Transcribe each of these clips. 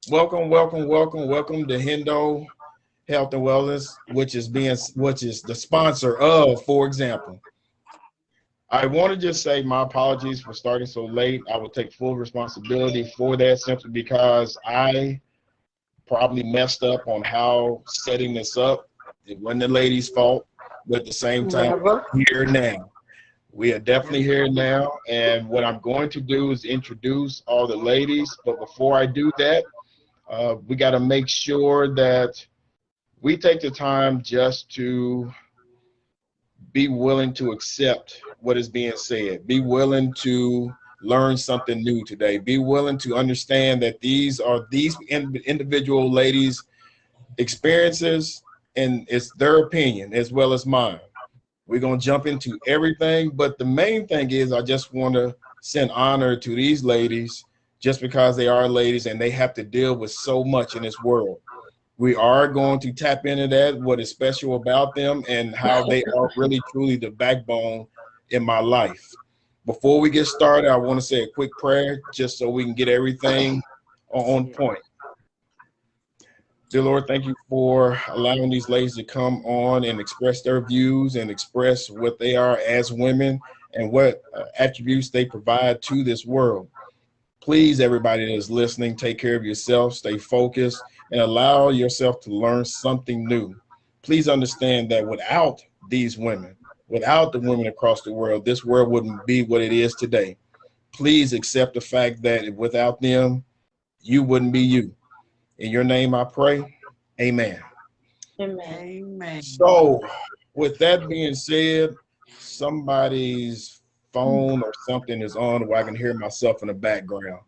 Welcome to Hendo Health and Wellness, which is the sponsor of, for example. I want to just say my apologies for starting so late. I will take full responsibility for that simply because I probably messed up on how setting this up. It wasn't the ladies' fault, but at the same time, Never. here now. We are definitely here now, and what I'm going to do is introduce all the ladies. But before I do that, we got to make sure that we take the time just to be willing to accept what is being said. Be willing to learn something new today. Be willing to understand that these individual ladies' experiences, and it's their opinion as well as mine. We're going to jump into everything, but the main thing is I just want to send honor to these ladies just because they are ladies and they have to deal with so much in this world. We are going to tap into that, what is special about them and how they are really truly the backbone in my life. Before we get started, I want to say a quick prayer just so we can get everything on point. Dear Lord, thank you for allowing these ladies to come on and express their views and express what they are as women and what attributes they provide to this world. Please, everybody that is listening, take care of yourself, stay focused, and allow yourself to learn something new. Please understand that without these women, without the women across the world, this world wouldn't be what it is today. Please accept the fact that without them, you wouldn't be you. In your name I pray, amen. Amen. Amen. So with that being said, somebody's phone or something is on where I can hear myself in the background.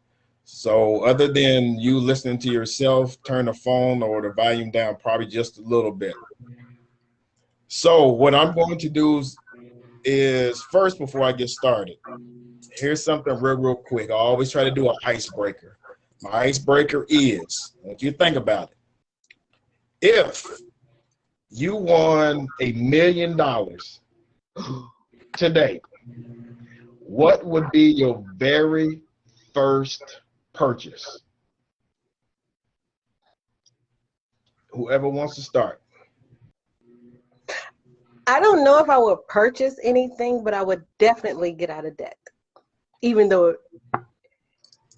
So other than you listening to yourself, turn the phone or the volume down probably just a little bit. So what I'm going to do is first, before I get started, here's something real quick. I always try to do an icebreaker. My icebreaker is, I want you to think about it. If you won $1 million today, what would be your very first purchase? Whoever wants to start. I don't know if I would purchase anything, but I would definitely get out of debt. Even though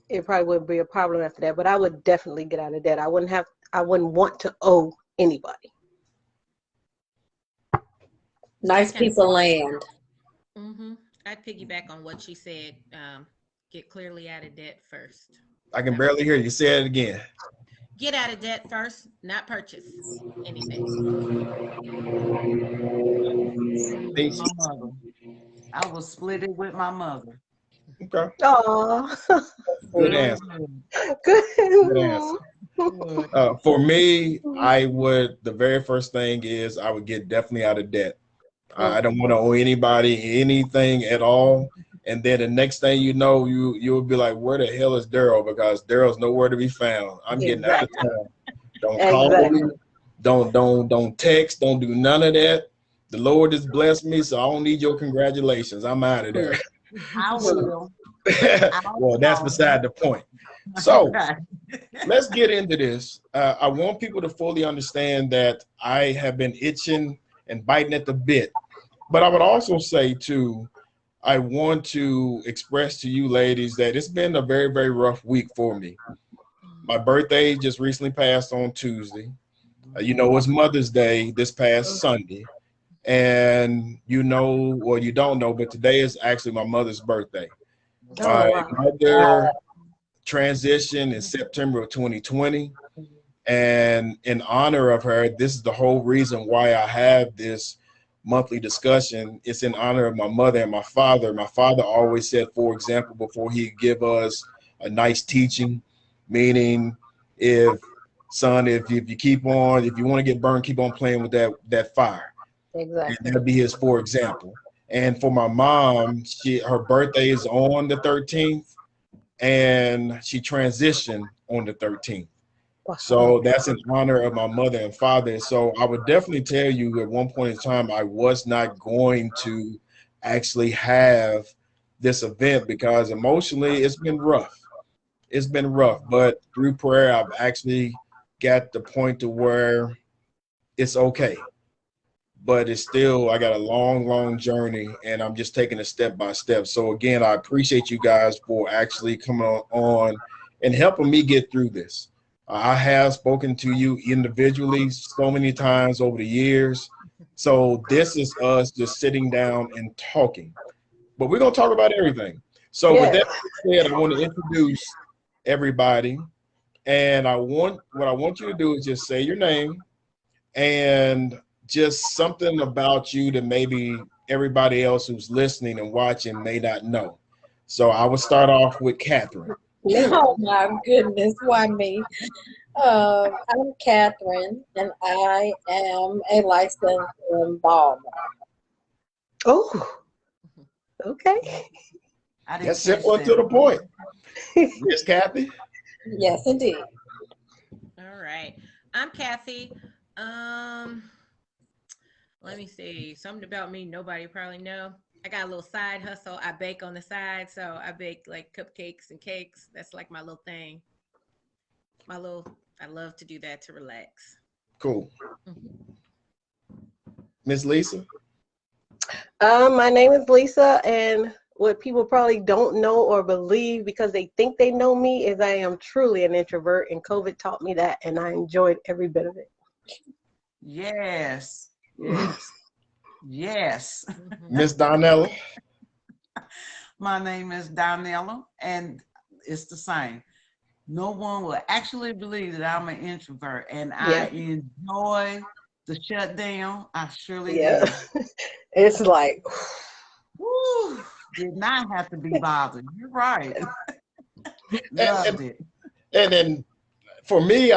it probably would be a problem after that, but I would definitely get out of debt. I wouldn't want to owe anybody. Nice piece of land. I'd piggyback on what she said. Get clearly out of debt first. I can barely hear you. Say it again. Get out of debt first, not purchase anything. Stacey? My mother. I will split it with my mother. Okay. Oh, Good answer. good. Good answer. For me, the very first thing is I would get definitely out of debt. I don't want to owe anybody anything at all. And then the next thing you know, you'll be like, where the hell is Daryl? Because Daryl's nowhere to be found. I'm getting out of town. Don't call me. Don't text. Don't do none of that. The Lord has blessed me, so I don't need your congratulations. I'm out of there. I will. Well, that's beside the point. So let's get into this. I want people to fully understand that I have been itching and biting at the bit. But I would also say, too, I want to express to you ladies that it's been a very rough week for me. My birthday just recently passed on Tuesday. It's Mother's Day this past Sunday. And you don't know, but today is actually my mother's birthday. My mother transitioned in September of 2020. And in honor of her, this is the whole reason why I have this monthly discussion. It's in honor of my mother and my father. My father always said, for example, before he'd give us a nice teaching, meaning if you want to get burned, keep on playing with that fire. Exactly. And that'll be his for example. And for my mom, her birthday is on the 13th and she transitioned on the 13th. So that's in honor of my mother and father. So I would definitely tell you at one point in time, I was not going to actually have this event because emotionally it's been rough. it's been rough, but through prayer, I've actually got the point to where it's okay. But it's still, I got a long, long journey, and I'm just taking it step by step. So again, I appreciate you guys for actually coming on and helping me get through this. I have spoken to you individually so many times over the years. So this is us just sitting down and talking. But we're going to talk about everything. So with Yes. that being said, I want to introduce everybody. And what I want you to do is just say your name and just something about you that maybe everybody else who's listening and watching may not know. So I will start off with Katherine. Oh my goodness, why me? I'm Katherine, and I am a licensed embalmer. Oh, okay. I didn't That's catch simple and that. to the point. Miss Kathy. Yes, indeed. All right. I'm Kathy. Let me see. Something about me nobody probably know. I got a little side hustle. I bake on the side, so I bake like cupcakes and cakes. That's like my little thing. I love to do that to relax. Cool. Mhm. Miss Lisa. My name is Lisa, and what people probably don't know or believe because they think they know me is I am truly an introvert, and COVID taught me that, and I enjoyed every bit of it. Yes. Yes. Yes. Mhm. Miss Donnella. My name is Donnella, and it's the same. No one will actually believe that I'm an introvert, and I Yeah, enjoy the shutdown. I surely yeah. did. It's like, Woo! Did not have to be bothered. You're right. And, Loved and, it. and then for me,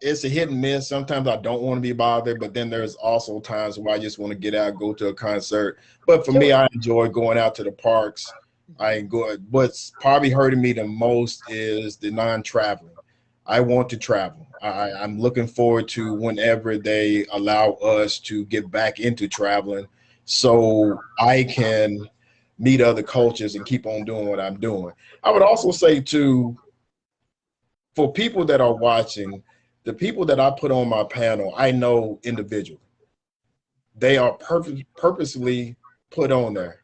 it's a hit and miss. Sometimes I don't want to be bothered, but then there's also times where I just want to get out, go to a concert. But for me, sure. I enjoy going out to the parks. I enjoy what's probably hurting me the most is the non-traveling. I want to travel. I'm looking forward to whenever they allow us to get back into traveling so I can meet other cultures and keep on doing what I'm doing. I would also say too, for people that are watching, the people that I put on my panel, I know individually. They are purposely put on there.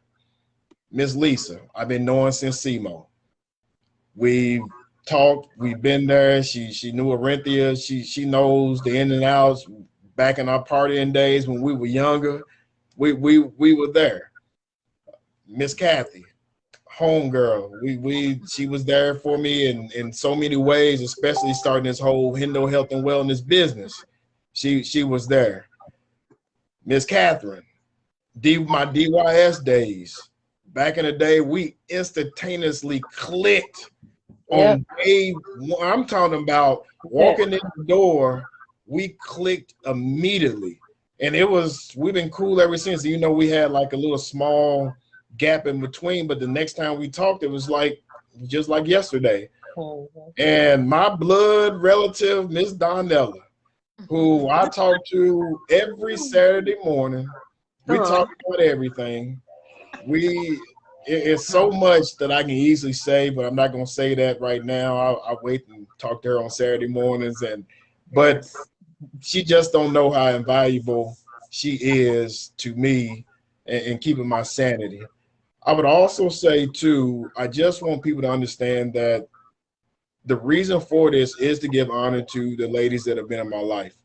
Miss Lisa, I've been knowing since SEMO. We've talked, we've been there. She knew Arinthia. She knows the in and outs. Back in our partying days when we were younger, we were there. Miss Kathy, homegirl. She was there for me in so many ways, especially starting this whole Hendo health and wellness business. She was there. Miss Katherine, my DYS days. Back in the day, we instantaneously clicked Yeah, on day one. I'm talking about yeah. walking in the door, we clicked immediately. And we've been cool ever since. You know, we had like a little small gap in between, but the next time we talked, it was like just like yesterday. Mhm. And my blood relative, Miss Donnella, who I talk to every Saturday morning, we talk Oh, about everything. It's so much that I can easily say, but I'm not going to say that right now. I'll wait and talk to her on Saturday mornings. But Yes. she just don't know how invaluable she is to me and keeping my sanity. I would also say too, I just want people to understand that the reason for this is to give honor to the ladies that have been in my life.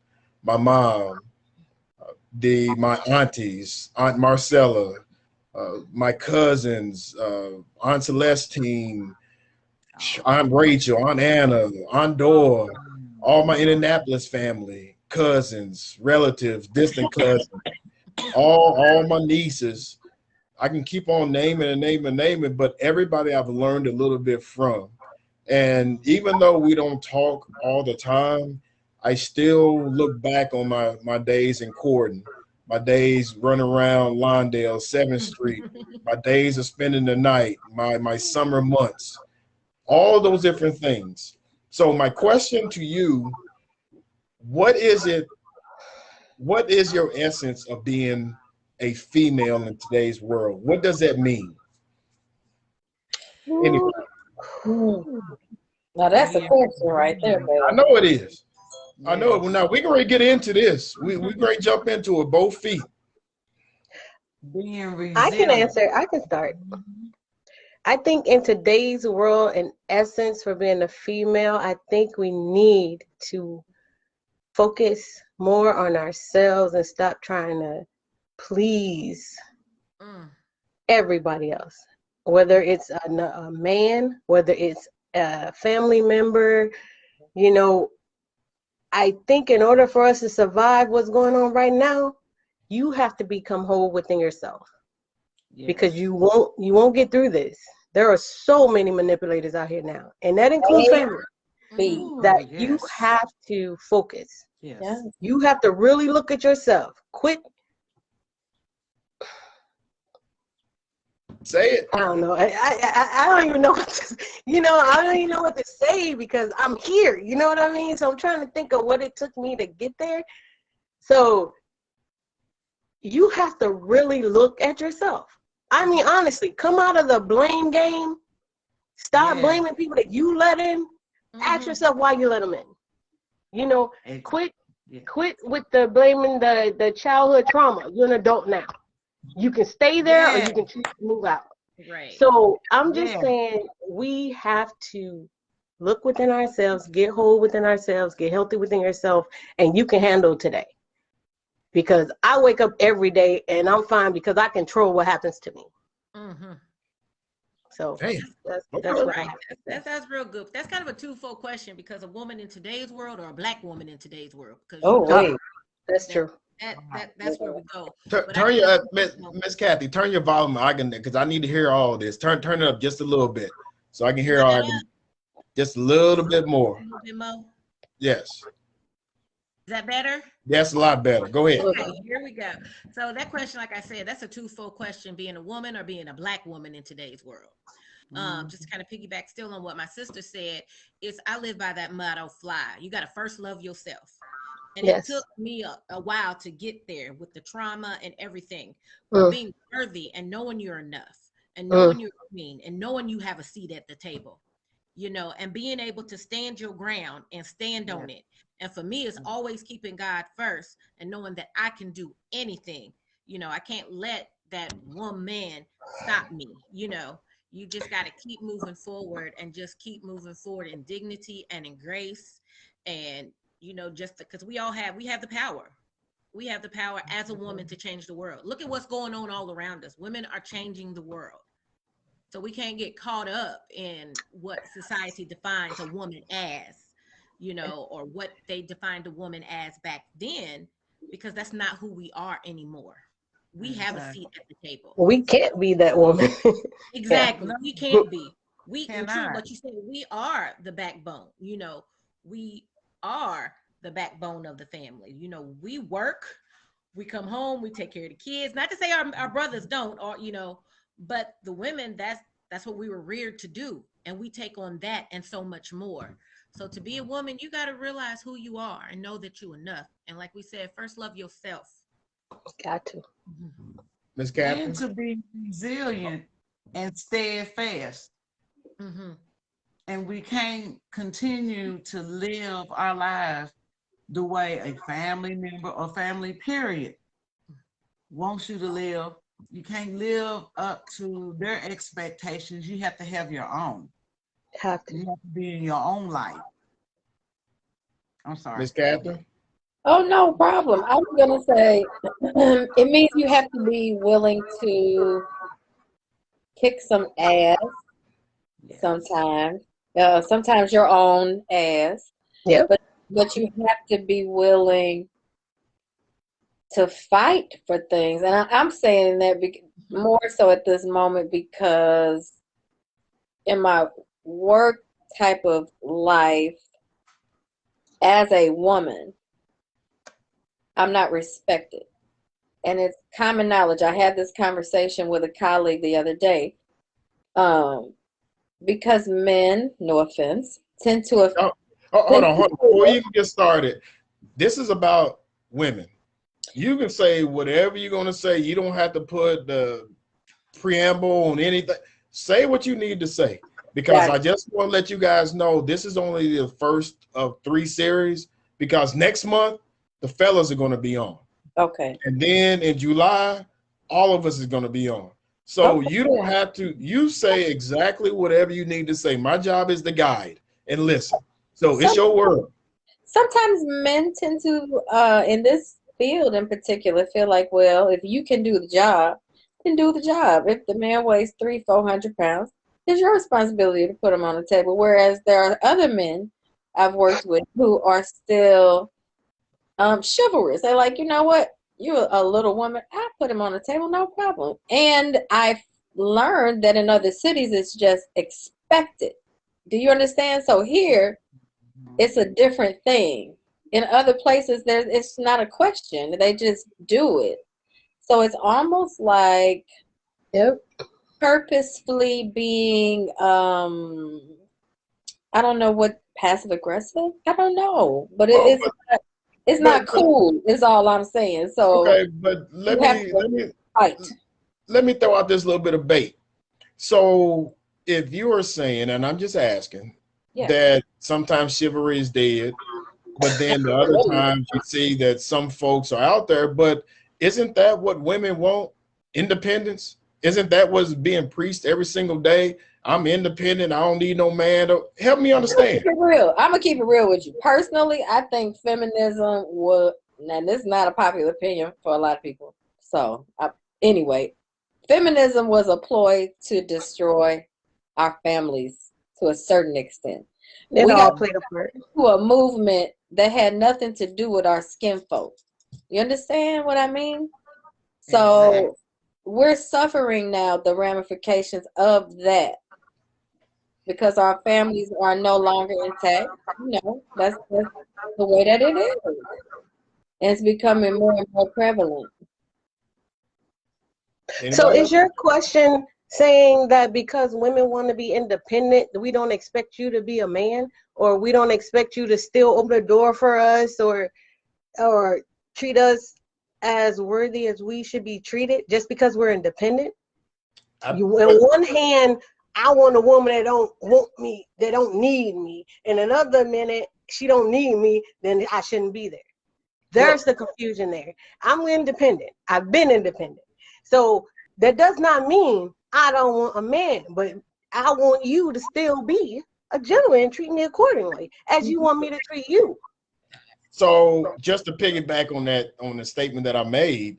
My mom, my aunties, Aunt Marcella, my cousins, Aunt Celestine, Aunt Rachel, Aunt Anna, Aunt Dora, all my Indianapolis family, cousins, relatives, distant cousins, all my nieces. I can keep on naming and naming and naming, but everybody I've learned a little bit from. And even though we don't talk all the time, I still look back on my days in Corden, my days running around Lawndale, 7th Street, my days of spending the night, my summer months, all those different things. So my question to you, what is it, what is your essence of being a female in today's world? What does that mean? Anybody? Hmm. Now that's a question right there, baby. I know it is. Yeah. I know it. Well, now we can really get into this. We great jump into it both feet. Being resilient. I can answer. I can start. I think in today's world, in essence, for being a female, I think we need to focus more on ourselves and stop trying to please everybody else, whether it's a man, whether it's a family member. You know, I think in order for us to survive what's going on right now, you have to become whole within yourself, because you won't get through this. There are so many manipulators out here now, and that includes family. That you have to focus. Yes. You have to really look at yourself. Quit. Say it. I don't know. I don't even know what to, I don't even know what to say, because I'm here. You know what I mean? So I'm trying to think of what it took me to get there. So you have to really look at yourself. I mean, honestly, come out of the blame game. Stop blaming people that you let in. Ask yourself why you let them in. You know, quit with the blaming the childhood trauma. You're an adult now. You can stay there or you can choose to move out. Right. So I'm just saying, we have to look within ourselves, get whole within ourselves, get healthy within yourself, and you can handle today. Because I wake up every day and I'm fine because I control what happens to me. So that's what I have. That's real good. That's kind of a twofold question, because a woman in today's world or a black woman in today's world. That's true. That's where we go. Turn your Miss Kathy, turn your volume. I can, because I need to hear all this. Turn it up just a little bit so I can hear all. Just a little bit more. A little bit more. Yes. Is that better? That's a lot better. Go ahead. Okay, here we go. So that question, like I said, that's a twofold question: being a woman or being a black woman in today's world. Just to kind of piggyback still on what my sister said, is I live by that motto: fly. You got to first love yourself. And it took me a while to get there with the trauma and everything, but being worthy and knowing you're enough and knowing you're queen and knowing you have a seat at the table, and being able to stand your ground and stand on it. And for me, it's always keeping God first and knowing that I can do anything. I can't let that one man stop me. You just got to keep moving forward and just keep moving forward in dignity and in grace. And, just because we have the power. We have the power as a woman to change the world. Look at what's going on all around us. Women are changing the world. So we can't get caught up in what society defines a woman as, or what they defined a woman as back then, because that's not who we are anymore. We have a seat at the table. We can't be that woman. Exactly. We can't be. We true, but you said we are the backbone. We are the backbone of the family. We work, we come home, we take care of the kids. Not to say our brothers don't, or but the women, that's what we were reared to do, and we take on that and so much more. So to be a woman, you got to realize who you are and know that you're enough. And like we said, first love yourself. Got to. Miss Katherine. And to be resilient and steadfast. And we can't continue to live our lives the way a family member or family period wants you to live. You can't live up to their expectations. You have to have your own. You have to be in your own life. I'm sorry. Miss Katherine. Oh, no problem. I was going to say, it means you have to be willing to kick some ass sometimes. Sometimes your own ass. Yeah. But you have to be willing to fight for things. And I'm saying that more so at this moment because in my work type of life, as a woman, I'm not respected. And it's common knowledge. I had this conversation with a colleague the other day. Because men, no offense, tend to... Hold on. Before you get started, this is about women. You can say whatever you're going to say. You don't have to put the preamble on anything. Say what you need to say. because I just want to let you guys know this is only the first of 3 series, because next month the fellas are going to be on. Okay. And then in July, all of us is going to be on. So you don't have to, you say exactly whatever you need to say. My job is to guide and listen. So it's your word. Sometimes men tend to, in this field in particular, feel like, well, if you can do the job, then do the job. If the man weighs 300-400 pounds, it's your responsibility to put him on the table. Whereas there are other men I've worked with who are still chivalrous. They're like, you know what? You're a little woman. I'll put him on the table, no problem. And I've learned that in other cities, it's just expected. Do you understand? So here, it's a different thing. In other places, it's not a question. They just do it. So it's almost like purposefully being, I don't know what, passive aggressive? I don't know. But it's not cool, is all I'm saying. So okay, but let me throw out this little bit of bait. So if you are saying, and I'm just asking, that sometimes chivalry is dead, but then the other times you see that some folks are out there, but isn't that what women want? Independence? Isn't that what's being preached every single day? I'm independent. I don't need no man. Help me understand. I'm gonna keep it real with you. Personally, I think feminism would, and this is not a popular opinion for a lot of people. So anyway, feminism was a ploy to destroy our families to a certain extent. We all played a part. To a movement that had nothing to do with our skin folk. You understand what I mean? So we're suffering now the ramifications of that because our families are no longer intact. You know, that's the way that it is. And it's becoming more and more prevalent. So is your question saying that because women want to be independent, we don't expect you to be a man, or we don't expect you to still open the door for us, or treat us as worthy as we should be treated just because we're independent? On one hand, I want a woman that don't want me, that don't need me, and another minute she don't need me, then I shouldn't be there. There's the confusion there. I'm independent. I've been independent. So that does not mean I don't want a man, but I want you to still be a gentleman and treat me accordingly as you want me to treat you. So just to piggyback on that, on the statement that I made,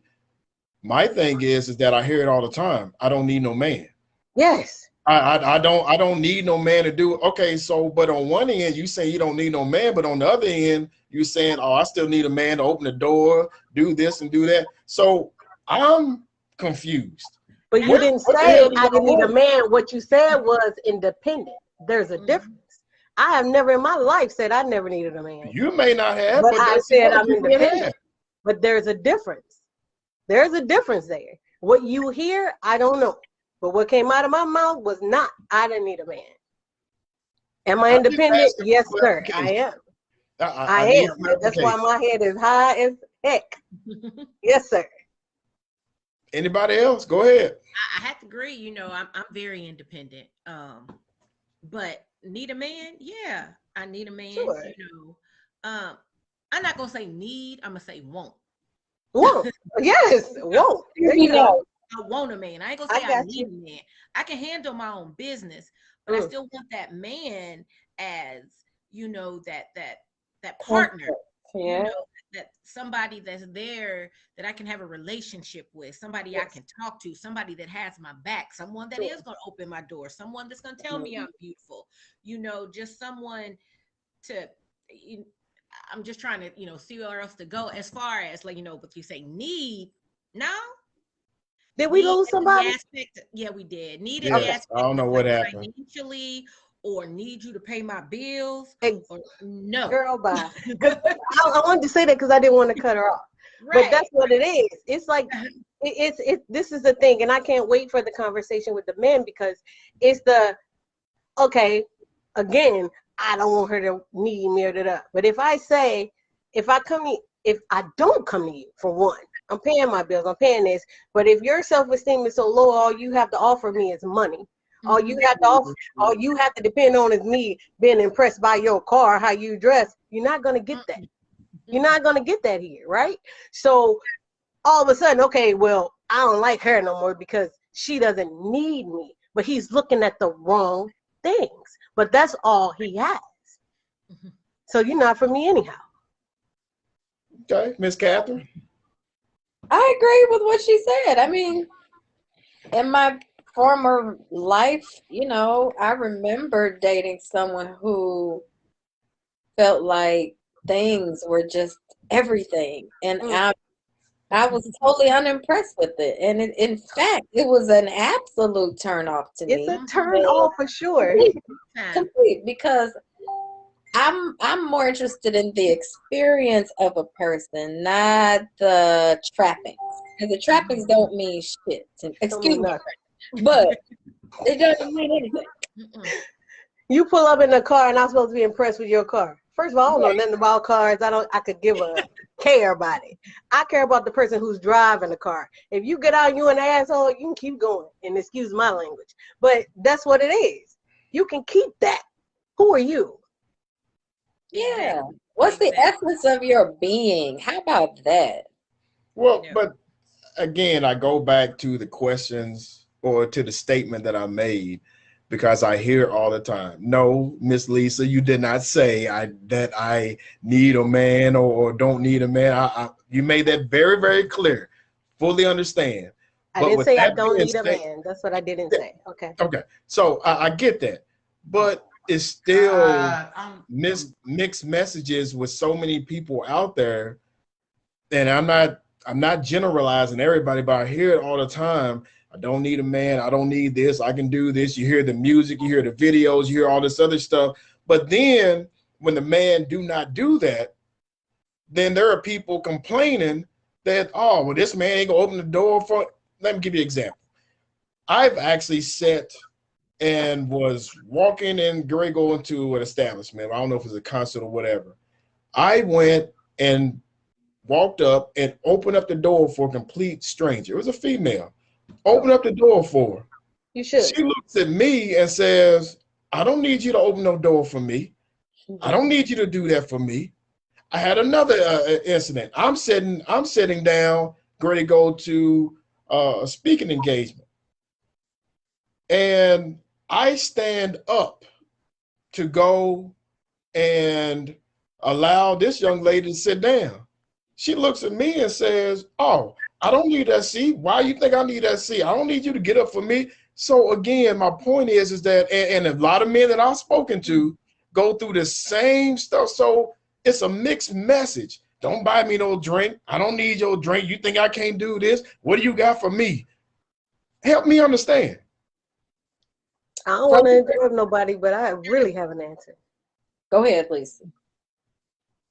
my thing is that I hear it all the time. I don't need no man. Yes. I don't need no man to do it. Okay, so but on one end you say you don't need no man, but on the other end you're saying, oh, I still need a man to open the door, do this and do that. So I'm confused. But you didn't say I didn't need a man. What you said was independent. There's a difference. I have never in my life said I never needed a man. You may not have, but I said I'm independent. But there's a difference. There's a difference there. What you hear, I don't know. But what came out of my mouth was not, I didn't need a man. Am I independent? Yes, sir. I am. I am. That's why my head is high as heck. Yes, sir. Anybody else? Go ahead. I have to agree. You know, I'm very independent. But need a man? Yeah, I need a man. Sure. You know, I'm not gonna say need. I'm gonna say want. Want? Yes, want. There you go. I want a man. I ain't gonna say I need a man. I can handle my own business, but I still want that man as, you know, that partner. Yeah. You know, that somebody that's there that I can have a relationship with, somebody I can talk to, somebody that has my back, someone that is gonna open my door, someone that's gonna tell me I'm beautiful, you know, just someone to, I'm just trying to, you know, see where else to go. As far as, like, you know, but you say need, no. Did we lose somebody? Yeah, we did. Needed the aspect. I don't know what happened. Financially, or need you to pay my bills. Or no. Girl, bye. I wanted to say that because I didn't want to cut her off. Right. But that's what it is. It's like, this is the thing, and I can't wait for the conversation with the men, because it's okay, again, I don't want her to need me or that. But if I say, if I don't come to you, for one, I'm paying my bills, I'm paying this, but if your self-esteem is so low, all you have to offer me is money, All you have to depend on is me being impressed by your car, how you dress. You're not gonna get that. You're not gonna get that here, right? So all of a sudden, okay, well, I don't like her no more because she doesn't need me. But he's looking at the wrong things. But that's all he has. So you're not for me anyhow. Okay, Miss Catherine. I agree with what she said. I mean, in my former life, you know, I remember dating someone who felt like things were just everything. And I was totally unimpressed with it. And in fact, it was an absolute turn off to It's me. a turn off for sure. Complete, because I'm more interested in the experience of a person, not the trappings. Because the trappings don't mean shit. Excuse me, but it doesn't mean anything. You pull up in the car and I'm supposed to be impressed with your car. First of all, I don't know nothing about cars. I could give a care about it. I care about the person who's driving the car. If you get out and you an asshole, you can keep going. And excuse my language. But that's what it is. You can keep that. Who are you? Yeah. What's the essence of your being? How about that? Well, but again, I go back to the questions or to the statement that I made, because I hear all the time, no, Miss Lisa, you did not say that I need a man or don't need a man. You made that very, very clear. Fully understand. I didn't say I don't need a man. That's what I didn't say. Okay. Okay. So I get that. But it's still mixed messages with so many people out there. And I'm not generalizing everybody, but I hear it all the time. I don't need a man. I don't need this. I can do this. You hear the music, you hear the videos, you hear all this other stuff. But then when the man do not do that, then there are people complaining that, oh, well, this man ain't gonna open the door for. Let me give you an example. I've actually sat and was walking and go into an establishment. I don't know if it's a concert or whatever. I went and walked up and opened up the door for a complete stranger. It was a female. Open up the door for her. You should. She looks at me and says, I don't need you to open no door for me. I don't need you to do that for me. I had another incident. I'm sitting down, going to go to a speaking engagement. And I stand up to go and allow this young lady to sit down. She looks at me and says, oh, I don't need that seat. Why you think I need that seat? I don't need you to get up for me. So again, my point is that, and a lot of men that I've spoken to go through the same stuff. So it's a mixed message. Don't buy me no drink. I don't need your drink. You think I can't do this? What do you got for me? Help me understand. I don't want to interrupt nobody, but I really have an answer. Go ahead, please.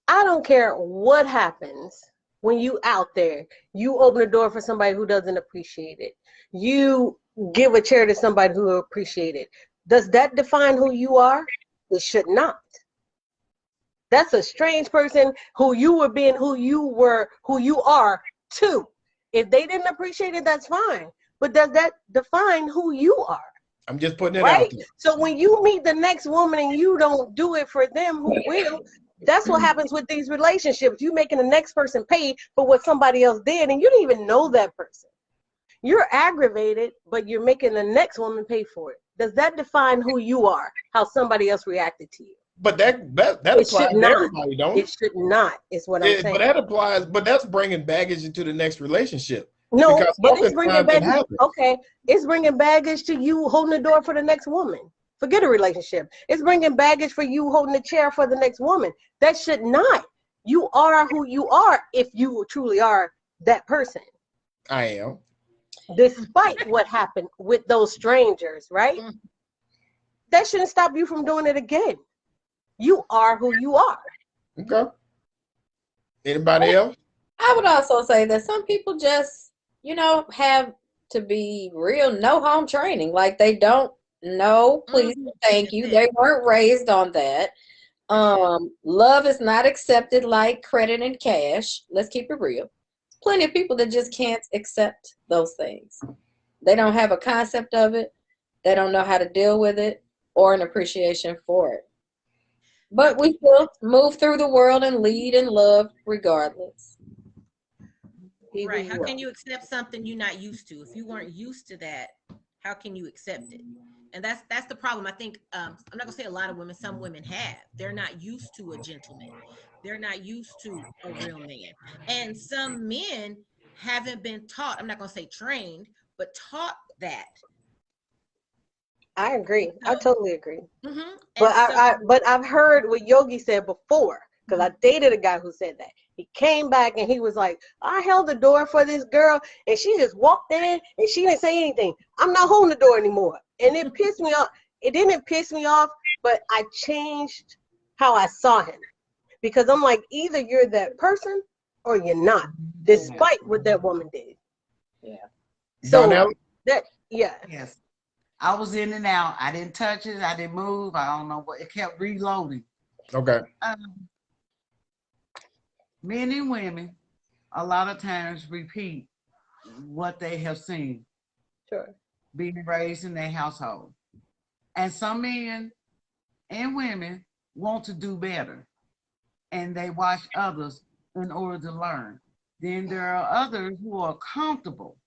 I don't care what happens when you out there, you open the door for somebody who doesn't appreciate it. You give a chair to somebody who will appreciate it. Does that define who you are? It should not. That's a strange person who you were being who you are too. If they didn't appreciate it, that's fine. But does that define who you are? I'm just putting it out there. So when you meet the next woman and you don't do it for them, who will? That's what happens with these relationships. You making the next person pay for what somebody else did, and you didn't even know that person. You're aggravated, but you're making the next woman pay for it. Does that define who you are? How somebody else reacted to you? But that applies to everybody, don't it? It should not. Is what I'm saying. But that applies. But that's bringing baggage into the next relationship. No, but it's bringing baggage. Okay, it's bringing baggage to you holding the door for the next woman. Forget a relationship. It's bringing baggage for you holding the chair for the next woman. That should not. You are who you are if you truly are that person. I am. Despite what happened with those strangers, right? That shouldn't stop you from doing it again. You are who you are. Okay. Anybody else? I would also say that some people just, have to be real no home training. Like they don't know, please, thank you. They weren't raised on that. Love is not accepted like credit and cash. Let's keep it real. Plenty of people that just can't accept those things. They don't have a concept of it. they don't know how to deal with it, or an appreciation for it. But we still move through the world and lead and love regardless. Right. How can you accept something you're not used to? If you weren't used to that, how can you accept it? And that's the problem. I think I'm not gonna say a lot of women. Some women have. They're not used to a gentleman. They're not used to a real man. And some men haven't been taught. I'm not gonna say trained, but taught that. I agree. I totally agree. Mm-hmm. But I've heard what Yogi said before, because I dated a guy who said that. He came back and he was like, I held the door for this girl and she just walked in and she didn't say anything. I'm not holding the door anymore. And it pissed me off. It didn't piss me off, but I changed how I saw him. Because I'm like, either you're that person or you're not, despite what that woman did. Yeah. So Donnell? Yes. I was in and out. I didn't touch it. I didn't move. I don't know what. It kept reloading. Okay. Men and women, a lot of times repeat what they have seen. Sure. Being raised in their household. And some men and women want to do better. And they watch others in order to learn. Then there are others who are comfortable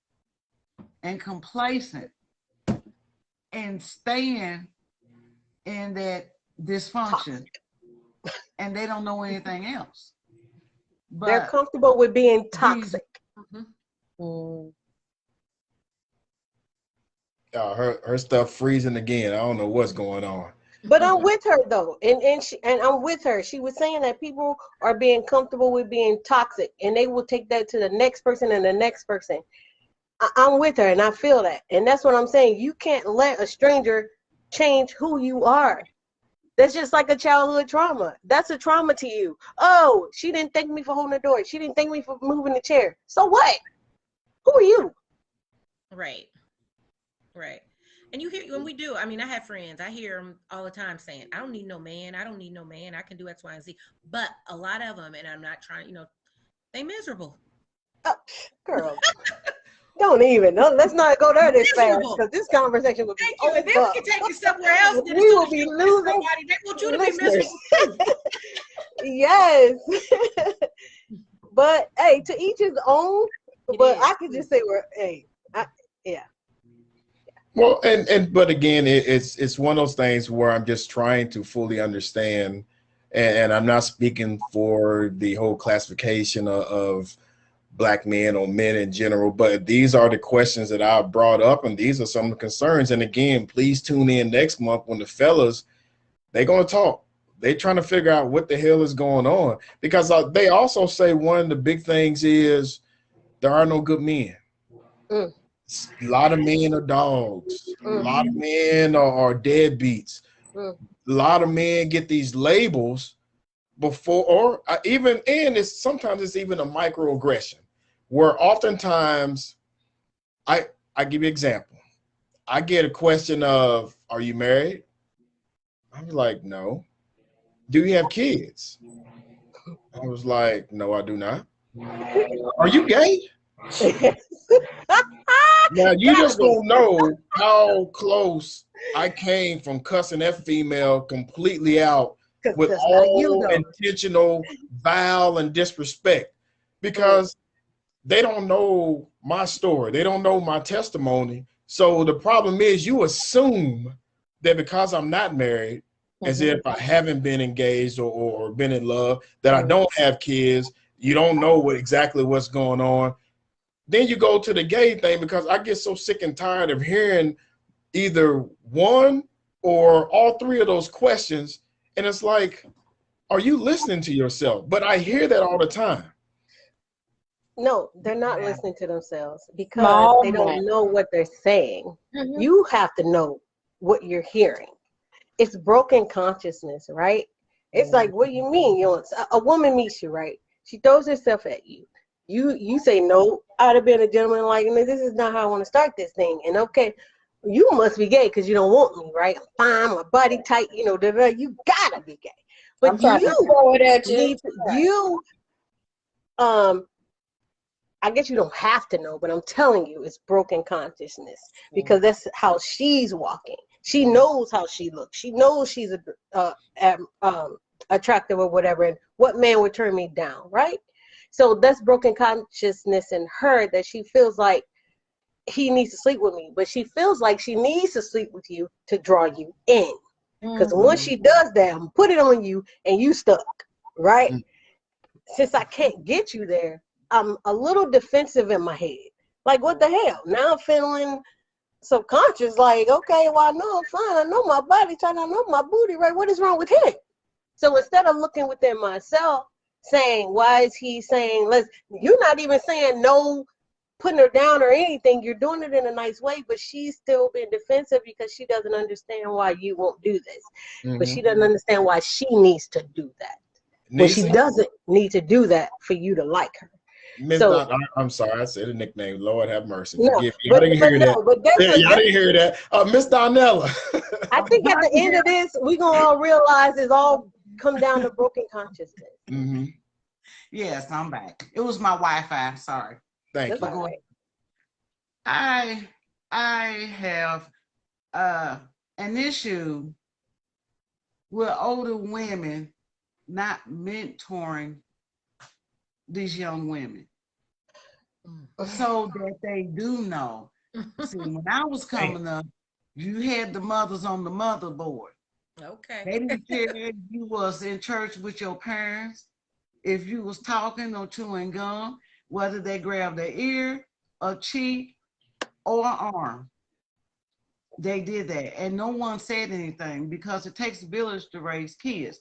and complacent and staying in that dysfunction, and they don't know anything else. But they're comfortable with being toxic. Her stuff freezing again. I don't know what's going on. But I'm with her though, and I'm with her. She was saying that people are being comfortable with being toxic, and they will take that to the next person and the next person. I'm with her, and I feel that, and that's what I'm saying. You can't let a stranger change who you are. That's just like a childhood trauma. That's a trauma to you. Oh, she didn't thank me for holding the door. She didn't thank me for moving the chair. So what? Who are you? Right. And you hear when we do. I mean, I have friends. I hear them all the time saying, "I don't need no man. I don't need no man. I can do X, Y, and Z." But a lot of them, and I'm not trying. They miserable. Oh, girl. Don't even. No, let's not go there this fast, because this conversation will be over. If we can take it somewhere else, we will be losing somebody. They want you to be miserable too. Yes. But hey, to each his own. But I could just say yeah. Well, but again, it's one of those things where I'm just trying to fully understand, and I'm not speaking for the whole classification of Black men or men in general, but these are the questions that I brought up, and these are some of the concerns. And again, please tune in next month when the fellas, they're going to talk. They're trying to figure out what the hell is going on, because they also say one of the big things is there are no good men. A lot of men are dogs. A lot of men are deadbeats. A lot of men get these labels before, or even, and sometimes it's even a microaggression, where oftentimes, I give you an example. I get a question of, are you married? I was like, no. Do you have kids? I was like, no, I do not. Are you gay? Now you just don't know how close I came from cussing that female completely out with all intentional vile and disrespect, because they don't know my story. They don't know my testimony. So the problem is, you assume that because I'm not married, as if I haven't been engaged or been in love, that I don't have kids. You don't know exactly what's going on. Then you go to the gay thing, because I get so sick and tired of hearing either one or all three of those questions. And it's like, are you listening to yourself? But I hear that all the time. No, they're not listening to themselves, because they don't know what they're saying. You have to know what you're hearing. It's broken consciousness, right? It's like, what do you mean? A woman meets you, right? She throws herself at you. You say, no, I'd have been a gentleman, like, this is not how I want to start this thing. And okay, you must be gay because you don't want me, right? I'm fine, my body tight, you gotta be gay. But you I guess you don't have to know, but I'm telling you, it's broken consciousness because that's how she's walking. She knows how she looks. She knows she's attractive or whatever, and what man would turn me down, right? So that's broken consciousness in her, that she feels like he needs to sleep with me, but she feels like she needs to sleep with you to draw you in. Because once she does that, I'm put it on you and you stuck, right? Since I can't get you there, I'm a little defensive in my head. Like, what the hell? Now I'm feeling subconscious, like, okay, well, I know I'm fine. I know my body type. I know my booty, right? What is wrong with him? So instead of looking within myself, saying, why is he saying, you're not even saying no, putting her down or anything. You're doing it in a nice way, but she's still being defensive because she doesn't understand why you won't do this. But she doesn't understand why she needs to do that. When she doesn't need to do that for you to like her. Miss So, I'm sorry, I said a nickname. Lord have mercy. No, Forgive me. I didn't hear that. I didn't hear that. Miss Donella. I think at the end of this, we're going to all realize it's all come down to broken consciousness. Mm-hmm. Yes, I'm back. It was my Wi-Fi. Sorry. Thank you. Right. I have an issue with older women not mentoring these young women so that they do know. See, when I was coming up, you had the mothers on the motherboard. Okay. They didn't care if you was in church with your parents, if you was talking or chewing gum, whether they grabbed their ear, a cheek, or arm. They did that, and no one said anything because it takes a village to raise kids.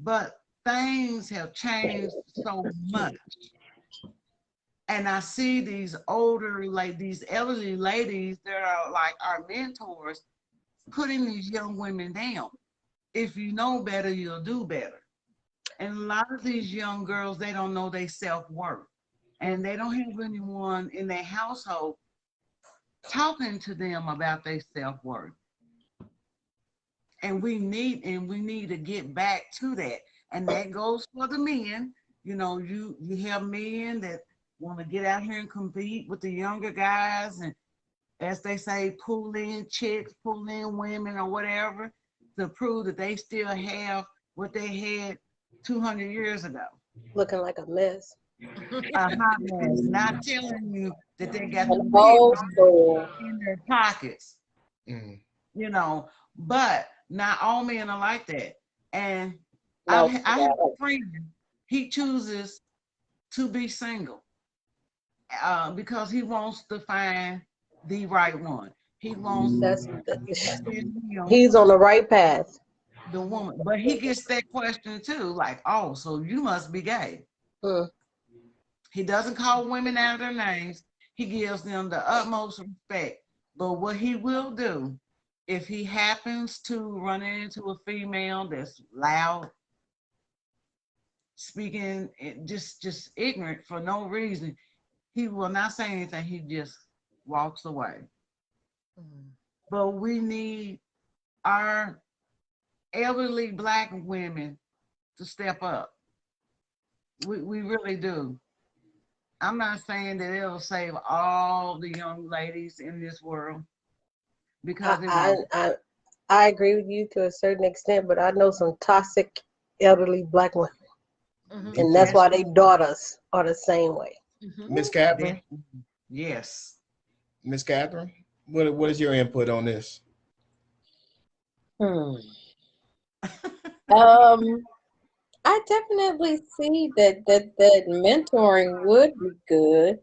But things have changed so much. And I see these older, like these elderly ladies that are like our mentors, putting these young women down. If you know better, you'll do better. And a lot of these young girls, they don't know their self-worth. And they don't have anyone in their household talking to them about their self-worth. And we need to get back to that. And that goes for the men. You know, you have men that want to get out here and compete with the younger guys, and as they say, pull in chicks, pull in women or whatever, to prove that they still have what they had 200 years ago. Looking like a mess. A hot mess. Not telling you that they got the in their pockets. You know, but not all men are like that. And I have a friend, he chooses to be single because he wants to find the right one. He wants he's on the right path. The woman, but he gets that question too, like, oh, so you must be gay. He doesn't call women out of their names. He gives them the utmost respect. But what he will do, if he happens to run into a female that's loud, speaking just ignorant for no reason, he will not say anything. He just walks away. But we need our elderly Black women to step up. We really do. I'm not saying that it'll save all the young ladies in this world, because I agree with you to a certain extent, but I know some toxic elderly Black women, and that's why their daughters are the same way. Miss Katherine? Yes. Miss Katherine, what is your input on this? I definitely see that mentoring would be good.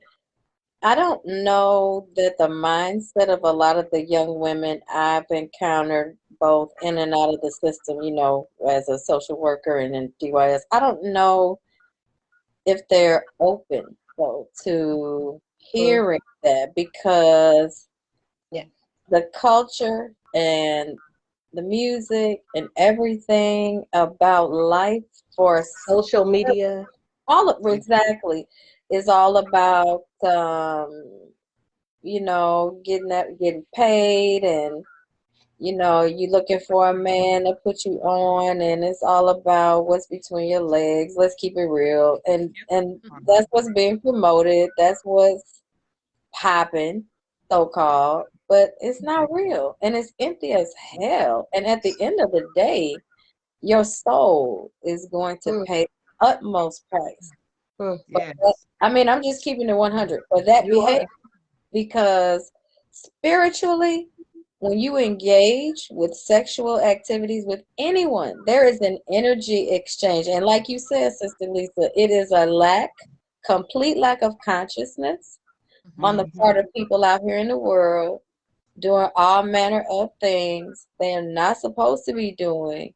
I don't know that the mindset of a lot of the young women I've encountered both in and out of the system, you know, as a social worker and in DYS, I don't know if they're open though to hearing that, because the culture and the music and everything about life for social media, all of exactly, is all about you know, getting paid and you know, you're looking for a man to put you on, and it's all about what's between your legs. Let's keep it real. And that's what's being promoted. That's what's popping, so-called. But it's not real. And it's empty as hell. And at the end of the day, your soul is going to pay utmost price. Yes. I mean, I'm just keeping it 100 for that You are. behavior, because spiritually, when you engage with sexual activities with anyone, there is an energy exchange. And like you said, Sister Lisa, it is a complete lack of consciousness on the part of people out here in the world doing all manner of things they are not supposed to be doing.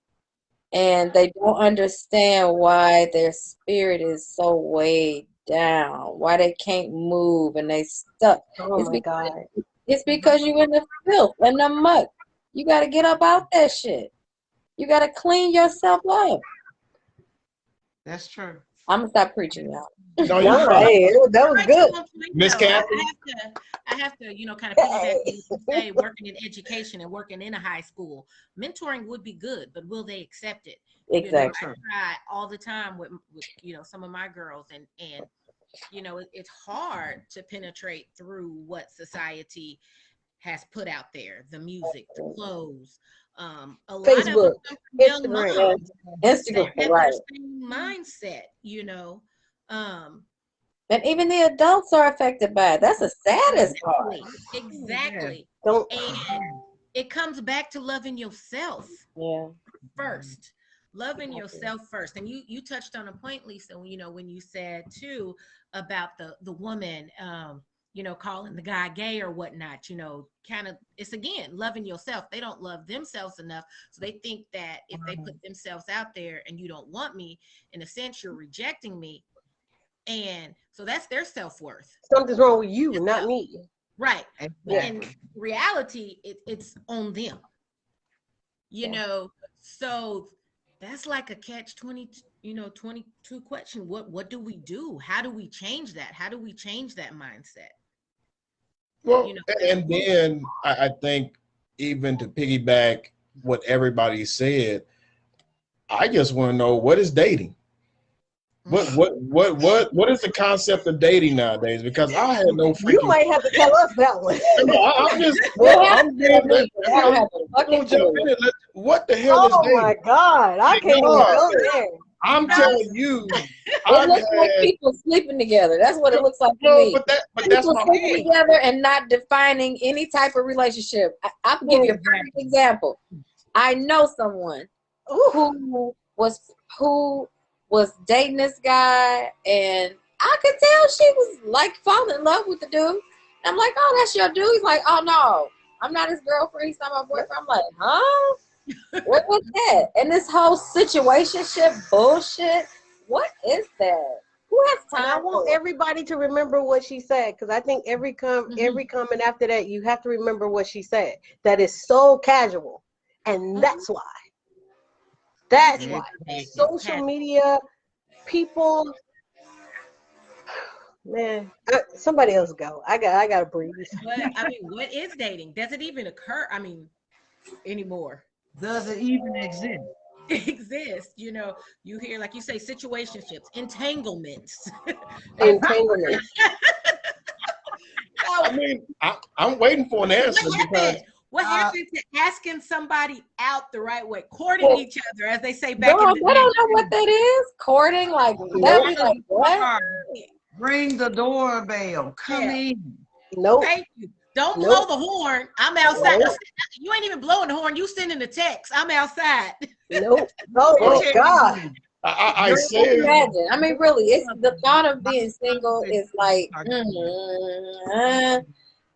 And they don't understand why their spirit is so weighed down, why they can't move and they stuck. Oh my God. It's because you're in the filth and the muck. You got to get up out that shit. You got to clean yourself up. That's true. I'm going to stop preaching, y'all. No, you're No, fine. hey, that was good. Miss Katherine? I have to, you know, kind of piggyback what you say, working in education and working in a high school. Mentoring would be good, but will they accept it? Exactly. You know, I try all the time with you know, some of my girls, and you know, it's hard to penetrate through what society has put out there, the music, the clothes. A lot Facebook, of them come from young Instagram. moms Instagram, that have right. their same mindset, you know. And even the adults are affected by it. That's the saddest part. Exactly. Don't. And it comes back to loving yourself Yeah. first. Loving yourself first. And you touched on a point, Lisa, you know, when you said too about the woman you know, calling the guy gay or whatnot, you know, kind of, it's again loving yourself. They don't love themselves enough. So they think that if they put themselves out there and you don't want me, in a sense, you're rejecting me. And so that's their self-worth. Something's wrong with you, not me. Right. Yeah. In reality, it's on them. You know, so that's like a catch 20, you know, 22 question. What do we do? How do we change that? How do we change that mindset? Well, You know, and then I think even to piggyback what everybody said, I just want to know, what is dating? What is the concept of dating nowadays? Because I had no freaking. You might have to tell us that one. I'm just. We'll Well, have I'm to do it. We don't have a fucking jump clue. in. What the hell is Oh dating? my God, I can't even go there. I'm telling you, It looks like people sleeping together. That's what it looks like to no, me. but that's People my sleeping point. together and not defining any type of relationship. I'll give you a perfect example. I know someone who was dating this guy, and I could tell she was like falling in love with the dude. I'm like, oh, that's your dude. He's like, oh no, I'm not his girlfriend. He's not my boyfriend. I'm like, huh? What was that? And this whole situationship bullshit. What is that? Who has And I time want for it? everybody to remember what she said, because I think every comment after that, you have to remember what she said. That is so casual, and that's why. That's why. Social media, people, man. Somebody else go. I gotta breathe. but I mean, what is dating? Does it even occur? I mean, anymore? Does it even exist? It exists. You know, you hear, like you say, situationships, entanglements. Entanglement. I mean, I'm waiting for an answer because What happened to asking somebody out the right way, courting each other, as they say back in the They day? don't know what that is. Courting, like that be like what? Ring the doorbell. Come in. Nope. Thank you. Don't blow the horn. I'm outside. You ain't even blowing the horn. You sending a text. I'm outside. Nope. Oh my God. I said, imagine. I mean, really, it's the thought of being single is like,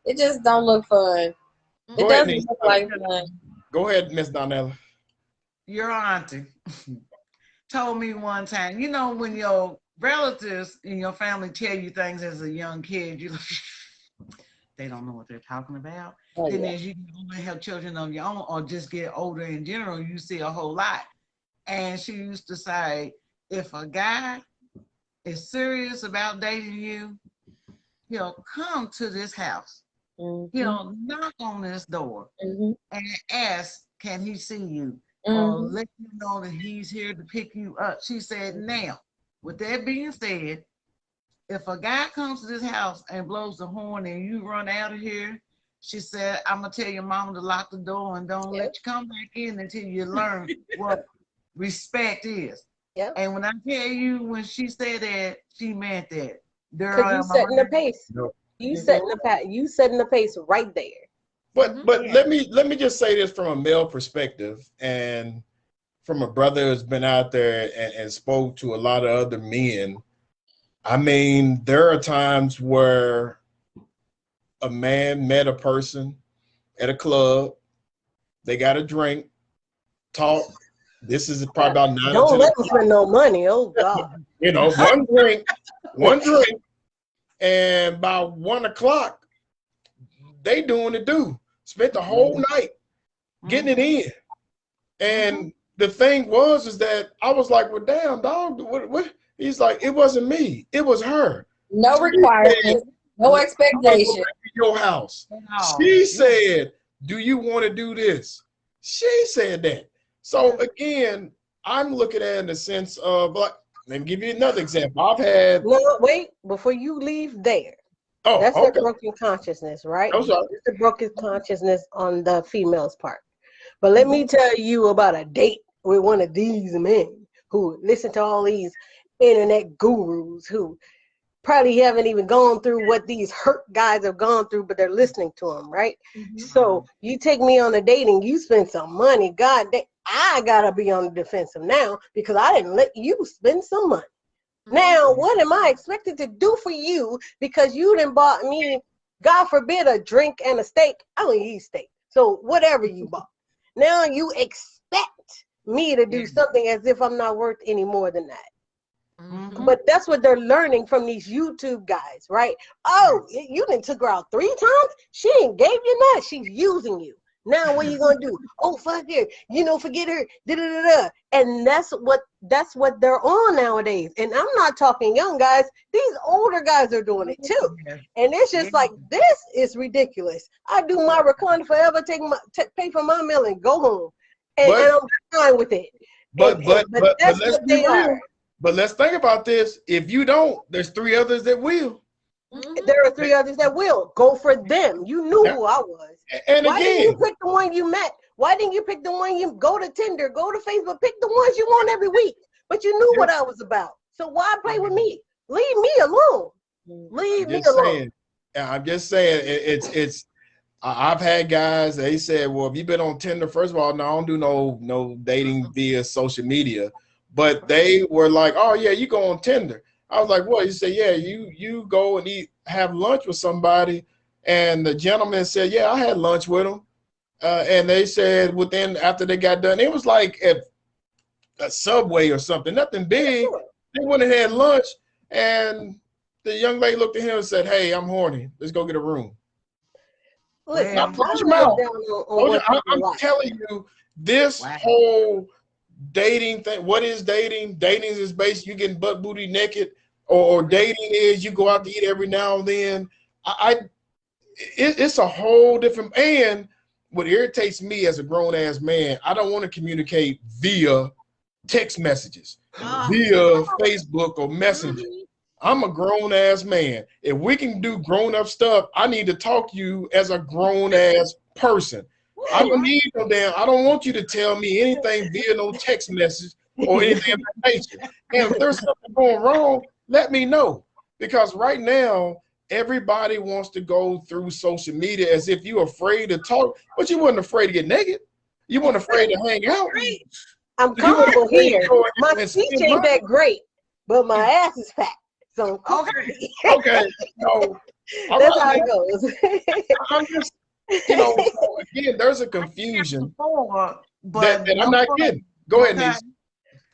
it just don't look fun. It doesn't look like fun. Go ahead, Miss Donnella. Your auntie told me one time, you know, when your relatives in your family tell you things as a young kid, you they don't know what they're talking about. Then as you have children of your own or just get older in general, you see a whole lot. And she used to say, if a guy is serious about dating you, he'll come to this house. He'll knock on this door and ask, can he see you? Or let you know that he's here to pick you up. She said, now, with that being said, if a guy comes to this house and blows the horn and you run out of here, she said, I'm going to tell your mama to lock the door and don't let you come back in until you learn what respect is. Yep. And when I tell you, when she said that, she meant that. Because you setting the pace. You setting the pace right there. But let me just say this from a male perspective, and from a brother who's been out there and spoke to a lot of other men. I mean, there are times where a man met a person at a club, they got a drink, talk. This is probably about 9 or 10 Don't let them spend no money. Oh God. You know, one drink, and by 1 o'clock, they doing the do. Spent the whole night getting it in. And the thing is that I was like, well, damn, dog, what? He's like, it wasn't me, it was her. No requirements, no expectation. Your house. She said, do you want to do this? She said that. So again, I'm looking at it in the sense of, like, let me give you another example. I've had. No, wait, before you leave there. Oh, that's okay. the broken consciousness, right? I'm sorry. It's the broken consciousness on the female's part. But let me tell you about a date with one of these men who listen to all these internet gurus who probably haven't even gone through what these hurt guys have gone through, but they're listening to them, right? So you take me on a date and you spend some money. God, I gotta be on the defensive now because I didn't let you spend some money. Now, what am I expected to do for you because you done bought me, God forbid, a drink and a steak? I don't eat steak. So whatever you bought. Now you expect me to do something as if I'm not worth any more than that. But that's what they're learning from these YouTube guys, right? Oh, you done took her out 3 times? She ain't gave you nothing. She's using you. Now what are you gonna do? Oh, fuck her, forget her. Da-da-da-da. And that's what they're on nowadays. And I'm not talking young guys. These older guys are doing it too. And it's just like, this is ridiculous. I do my recliner forever, pay for my meal and go home. And I'm fine with it. But that's what they are. But let's think about this. If you don't, there's 3 others that will. There are 3 others that will. Go for them. You knew who I was. And Why again, didn't you pick the one you met? Why didn't you pick the one you go to Tinder, go to Facebook, pick the ones you want every week? But you knew what I was about. So why play with me? Leave me alone. Leave me alone. I'm just saying it's I've had guys, they said, well, if you've been on Tinder, first of all, no, I don't do no dating via social media. But they were like, oh yeah, you go on Tinder. I was like, what? He said, yeah, you go and have lunch with somebody. And the gentleman said, yeah, I had lunch with him. And they said after they got done, it was like at a Subway or something, nothing big. They went and had lunch. And the young lady looked at him and said, hey, I'm horny. Let's go get a room. Listen, I'm telling you, this whole dating thing, what is dating? Dating is based, you getting butt booty naked, or dating is you go out to eat every now and then. It's a whole different, and what irritates me as a grown-ass man, I don't want to communicate via text messages, via Facebook or Messenger. I'm a grown-ass man. If we can do grown-up stuff, I need to talk to you as a grown-ass person. I don't need no damn, I don't want you to tell me anything via no text message or anything of that nature. And if there's something going wrong, let me know. Because right now, everybody wants to go through social media as if you're afraid to talk, but you weren't afraid to get naked. You weren't afraid to hang out. I'm comfortable here. My speech ain't that great, but my ass is fat. So okay. So that's how it goes. I'm just, again, there's a confusion that I'm not getting. Go ahead, niece.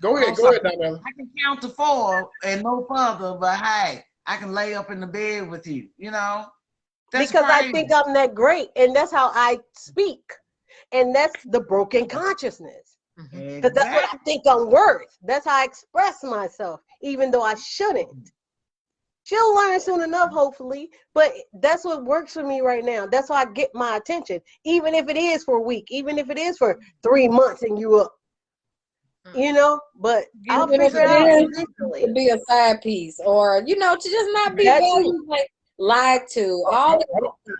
Go ahead, Donnell. I can count to 4 and no further, but hey, I can lay up in the bed with you, That's because crazy. I think I'm that great, and that's how I speak. And that's the broken consciousness. Because that's what I think I'm worth. That's how I express myself, even though I shouldn't. She'll learn soon enough, hopefully. But that's what works for me right now. That's why I get my attention, even if it is for a week, even if it is for 3 months and you up. You know, but I'll Even if figure it out it is eventually. to be a side piece, or to just not be valued, like lied to.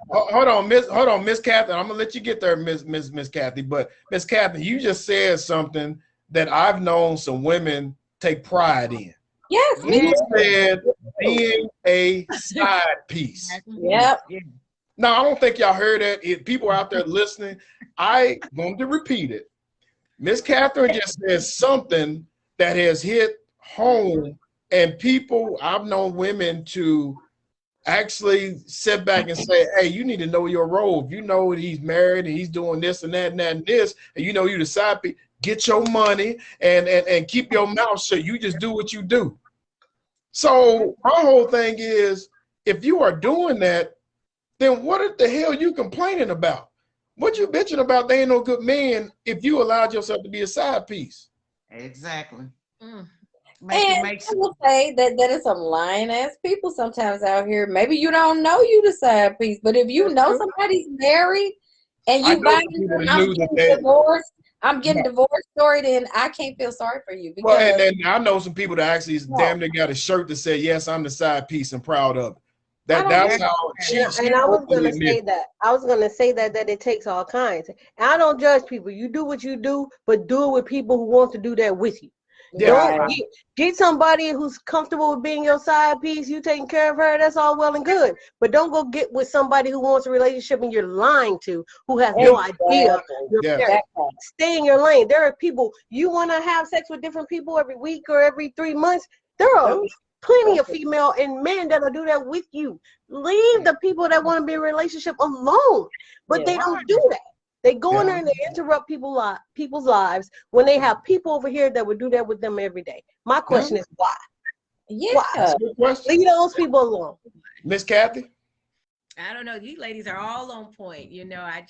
Hold on, Miss Katherine. I'm gonna let you get there, Miss Kathy. But Miss Kathy, you just said something that I've known some women take pride in. Yes, You said being a side piece. Yep. Now I don't think y'all heard that. If people out there listening, I want to repeat it. Miss Katherine just said something that has hit home, and people, I've known women to actually sit back and say, hey, you need to know your role. If you know that he's married and he's doing this and that and that and this, and you know you the side piece, get your money and keep your mouth shut. You just do what you do. So my whole thing is, if you are doing that, then what the hell you complaining about? What you bitching about? They ain't no good man if you allowed yourself to be a side piece. Exactly. And I will say that there's some lying ass people sometimes out here. Maybe you don't know you the side piece, but if you know somebody's married and you I'm getting divorced, I'm getting divorced story, then I can't feel sorry for you. Well, and then I know some people that actually damn near got a shirt that said, yes, I'm the side piece and proud of it. That's how she and I was gonna say that. I was gonna say that it takes all kinds. And I don't judge people. You do what you do, but do it with people who want to do that with you. Yeah. Don't get somebody who's comfortable with being your side piece. You taking care of her. That's all well and good. But don't go get with somebody who wants a relationship and you're lying to, who has no idea. Stay in your lane. There are people you want to have sex with different people every week or every 3 months. There are plenty of female and men that'll do that with you. Leave the people that want to be in a relationship alone, but they don't do that. They go in there and they interrupt people's lives when they have people over here that would do that with them every day. My question is why? Why? Leave those people alone. Miss Kathy? I don't know. You ladies are all on point. You know, I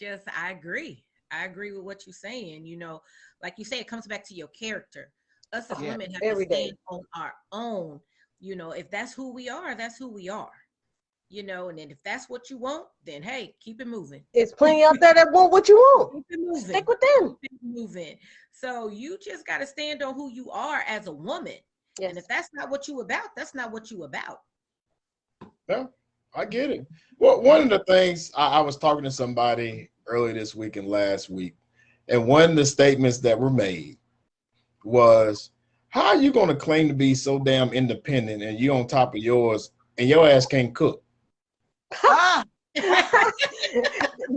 agree. I agree with what you're saying. You know, like you say, it comes back to your character. Us as women have to stand on our own. You know, if that's who we are, that's who we are. You know, and then if that's what you want, then hey, keep it moving. It's plenty out there that want what you want. Keep it moving. Stick with them. Keep it moving. So you just got to stand on who you are as a woman. Yes. And if that's not what you about, that's not what you about. Yeah, I get it. Well, one of the things I was talking to somebody earlier this week and last week, and one of the statements that were made was, how are you going to claim to be so damn independent and you on top of yours and your ass can't cook?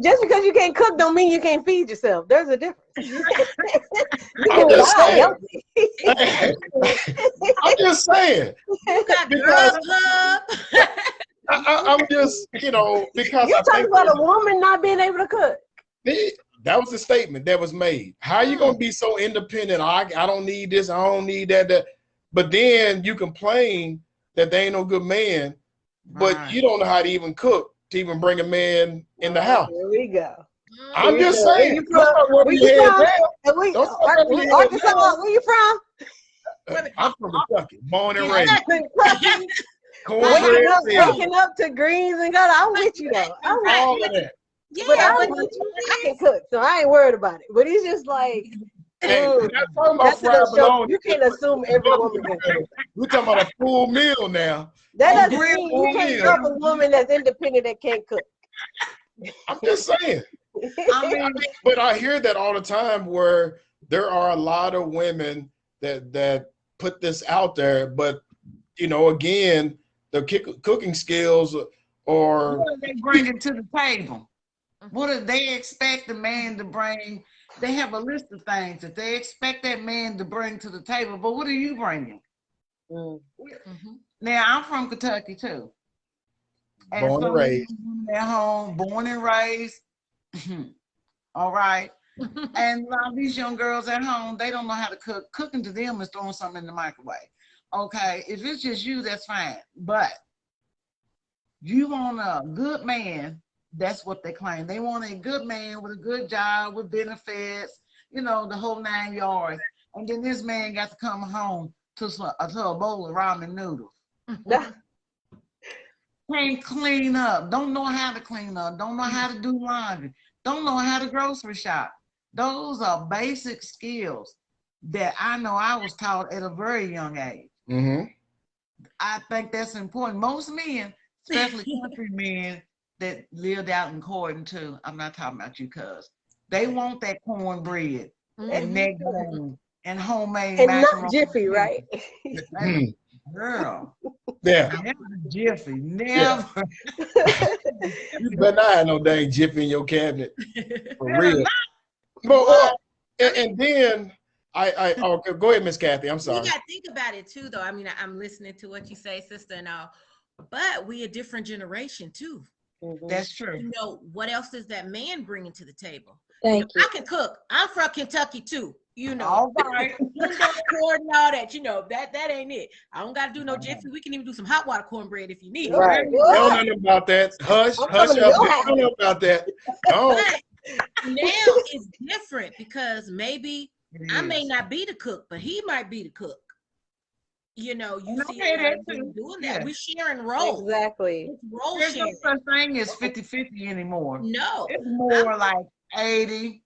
Just because you can't cook don't mean you can't feed yourself. There's a difference. I'm just saying. I'm just saying. You got girls club. I'm just, you know, because you're talking about a woman not being able to cook. That was the statement that was made. How are you going to be so independent? I don't need this. I don't need that. But then you complain that they ain't no good man, but you don't know how to even cook to even bring a man in the house. Here we go. I'm just saying. Where you from? Arkansas, where you from? I'm from Kentucky, born and raised. Waking up to greens and guts. I'm with you though. All of that. Yeah, but I can cook, so I ain't worried about it. But he's just like, you can't assume every woman can cook. We're talking about a full meal now. That doesn't mean you can't love a woman that's independent that can't cook. I'm just saying. But I hear that all the time where there are a lot of women that put this out there, but you know, again, the cooking skills or what do they bring it to the table? What do they expect the man to bring? They have a list of things that they expect that man to bring to the table, but what are you bringing? Now, I'm from Kentucky too. Born and raised. At home, born and raised. All right. And a lot of these young girls at home, they don't know how to cook. Cooking to them is throwing something in the microwave. Okay, if it's just you, that's fine. But you want a good man, that's what they claim. They want a good man with a good job, with benefits, you know, the whole 9 yards. And then this man got to come home to a bowl of ramen noodles. can't clean up, don't know how to clean up, don't know how to do laundry, don't know how to grocery shop. Those are basic skills that I know I was taught at a very young age. Mm-hmm. I think that's important. Most men, especially country men that lived out in Corden too, I'm not talking about you, cuz, they want that cornbread and neck bone and homemade And macaroni. not Jiffy, right? Girl, Yeah. never Jiffy, Yeah. never. You better not have no dang Jiffy in your cabinet. For Better real. not. But, and then okay, go ahead, Miss Kathy. I'm sorry. You got to think about it too, though. I mean, I'm listening to what you say, sister, and all, but we a different generation too. That's true. You know, what else is that man bringing to the table? Thank you. I can cook. I'm from Kentucky too. You know, All right. corn and all that. You know, that ain't it. I don't got to do no Jiffy. We can even do some hot water cornbread if you need it. Right. They don't know about that. Hush, I'm hush coming to up. your They don't know about that. No. But now it's different because maybe I may Yes. not be the cook, but he might be the cook. You know, you And see okay, a lot that of them too. doing that. Yeah. We sharing roles. Exactly. It's role There's no sharing. such thing as 50-50 anymore. No. It's more like 80-20.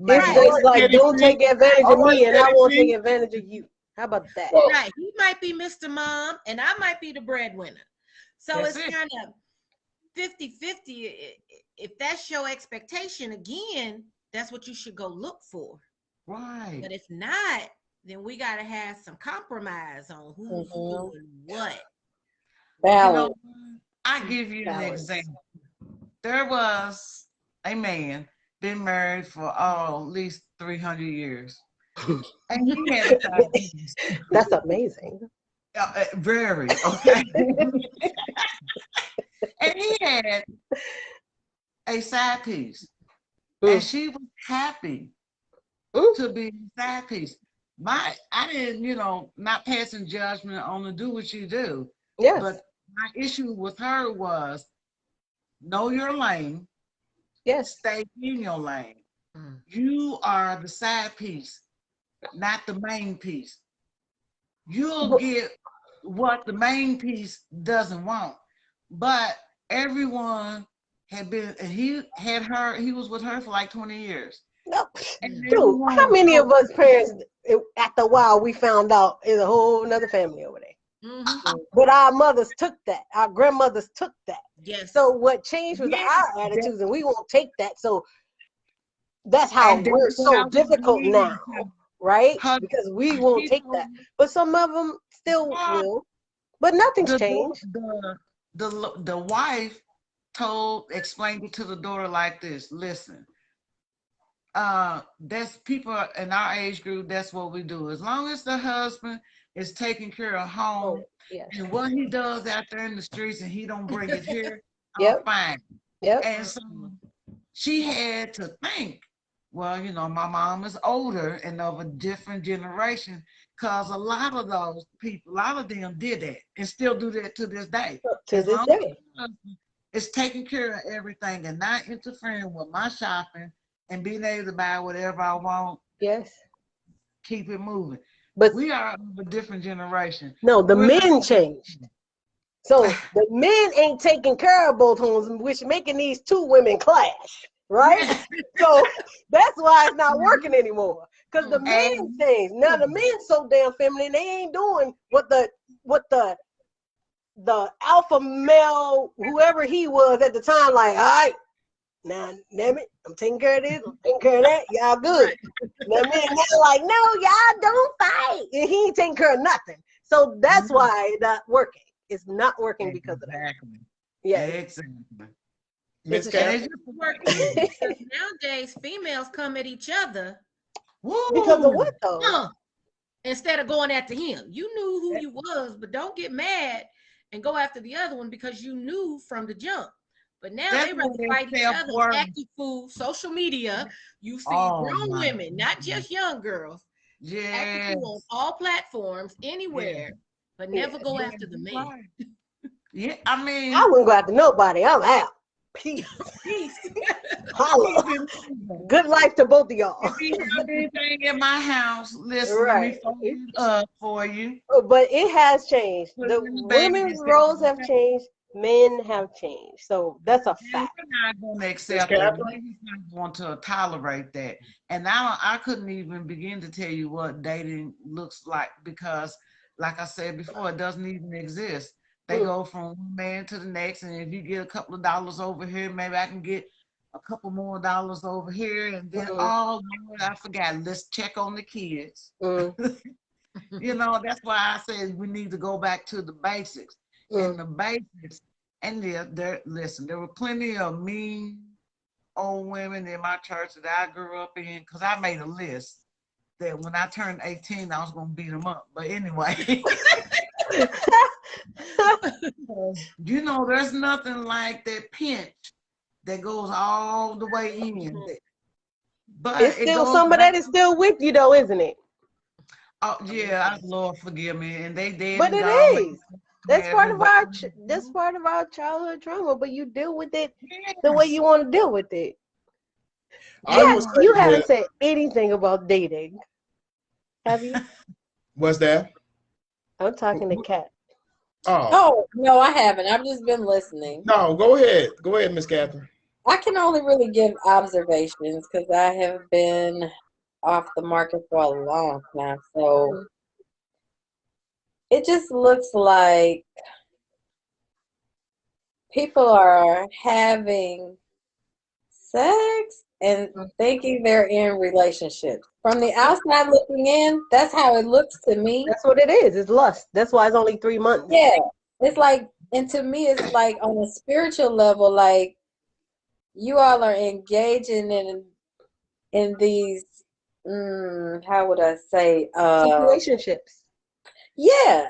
It's Right. just like, Kitty don't P. take advantage of me and I Kitty won't P. take advantage of you. How about that? Well, Right. He might be Mr. Mom and I might be the breadwinner. So That's it's it. kind of 50-50. If that's your expectation, again, that's what you should go look for. Right. But if not, then we got to have some compromise on who's doing what. You Balance. know, I give you an Balance. example. There was a man been married for at least 300 years. And he had a side piece. That's amazing. Very, okay. And he had a side piece. And she was happy to be a side piece. I didn't, not passing judgment on to do what you do. Yes. But my issue with her was know your lane, Yes. stay in your lane. You are the side piece, not the main piece. You'll get what the main piece doesn't want. But everyone had been, and he was with her for like 20 years. No. And Dude, everyone how many was of us parents, after a while, we found out is a whole nother family over there? But our mothers took that. Our grandmothers took that. Yes. So what changed was our attitudes, and we won't take that. So that's how And we're that's what I so was difficult leading now, to. right? Her- Because we won't she take told that. me- But some of them still will. But nothing's changed. The wife explained it to the daughter like this: listen, that's people in our age group, that's what we do. As long as the husband is taking care of home and what he does out there in the streets and he don't bring it here, I'm fine. Yep. And so she had to think, well, my mom is older and of a different generation, because a lot of those people, a lot of them did that and still do that to this day. To this day. It's taking care of everything and not interfering with my shopping and being able to buy whatever I want. Yes. Keep it moving. But we are of a different generation. No, the men changed. So the men ain't taking care of both homes, which making these two women clash, right? So that's why it's not working anymore. Because the men changed. Now the men so damn feminine, they ain't doing what the alpha male, whoever he was at the time, like, all right, now damn it, I'm taking care of this, I'm taking care of that, y'all good. Now men now like, no, y'all don't fight. And he ain't taking care of nothing. So that's why it's not working. It's not working because of that. Yeah. Exactly. It's just working because nowadays females come at each other. Because of what though? Instead of going after him. You knew who you was, but don't get mad and go after the other one because you knew from the jump. But now they rather fight each other, acting fool, social media. You see grown women, not just young girls, acting fool on all platforms, anywhere, but never go after the man. Yeah, I mean, I wouldn't go after nobody. I'm out. Peace. Peace. Holla. Good life to both of y'all. If you have anything in my house, listen, let me phone it up for you. But it has changed. The women's roles have changed. Men have changed. So that's a And fact. we're not going to Miss accept it. Catherine? We're not going to tolerate that. And I couldn't even begin to tell you what dating looks like because, like I said before, it doesn't even exist. They go from one man to the next, and if you get a couple of dollars over here, maybe I can get a couple more dollars over here, and then oh Lord, I forgot. Let's check on the kids. You know, that's why I said we need to go back to the basics. And the basics, and listen, there were plenty of mean old women in my church that I grew up in, because I made a list that when I turned 18, I was going to beat them up. But anyway, you know, there's nothing like that pinch that goes all the way in. But It's it still goes some of back. that is still with you though, isn't it? Oh yeah, Lord forgive me, and they dead But and it gone. is. That's part of But our childhood trauma. But you deal with it the way you want to deal with it. I will say You haven't this. said anything about dating, have you? What's that? I'm talking to Kat. Oh, Oh, no, I haven't. I've just been listening. no, go ahead. Go ahead, Miss Catherine. I can only really give observations because I have been off the market for a long time. So it just looks like people are having sex and thinking they're in relationships. From the outside looking in, that's how it looks to me. That's what it is. It's lust. That's why it's only 3 months. Yeah. It's like, and to me, it's like on a spiritual level, like you all are engaging in these, how would I say, Relationships. yeah,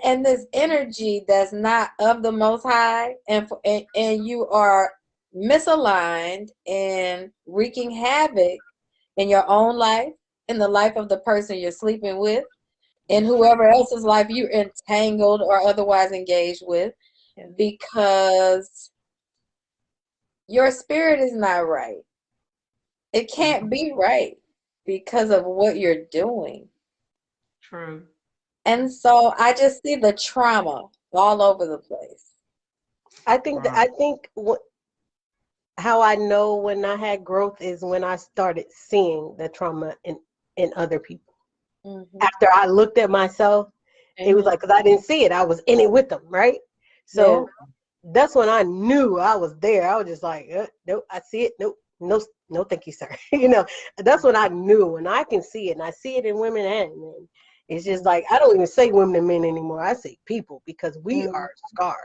and this energy that's not of the Most High, and you are misaligned and wreaking havoc in your own life, in the life of the person you're sleeping with, and whoever else's life you're entangled or otherwise engaged with, because your spirit is not right. It can't be right because of what you're doing. True. And so I just see the trauma all over the place. I think how I know when I had growth is when I started seeing the trauma in other people. After I looked at myself, it was like, because I didn't see it, I was in it with them, right? So that's when I knew I was there. I was just like, nope, I see it. Nope, no, thank you, sir. You know, that's when I knew, and I can see it, and I see it in women and men. It's just like, I don't even say women and men anymore. I say people, because we are scarred,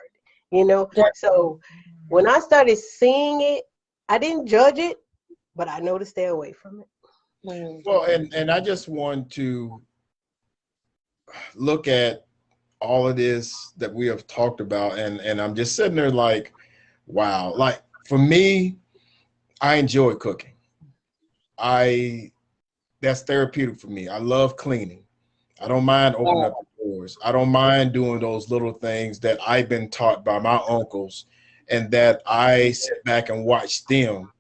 you know? So when I started seeing it, I didn't judge it, but I know to stay away from it. Well, and I just want to look at all of this that we have talked about, and I'm just sitting there like, wow. Like for me, I enjoy cooking. That's therapeutic for me. I love cleaning. I don't mind opening up the doors. I don't mind doing those little things that I've been taught by my uncles, and that I sit back and watch them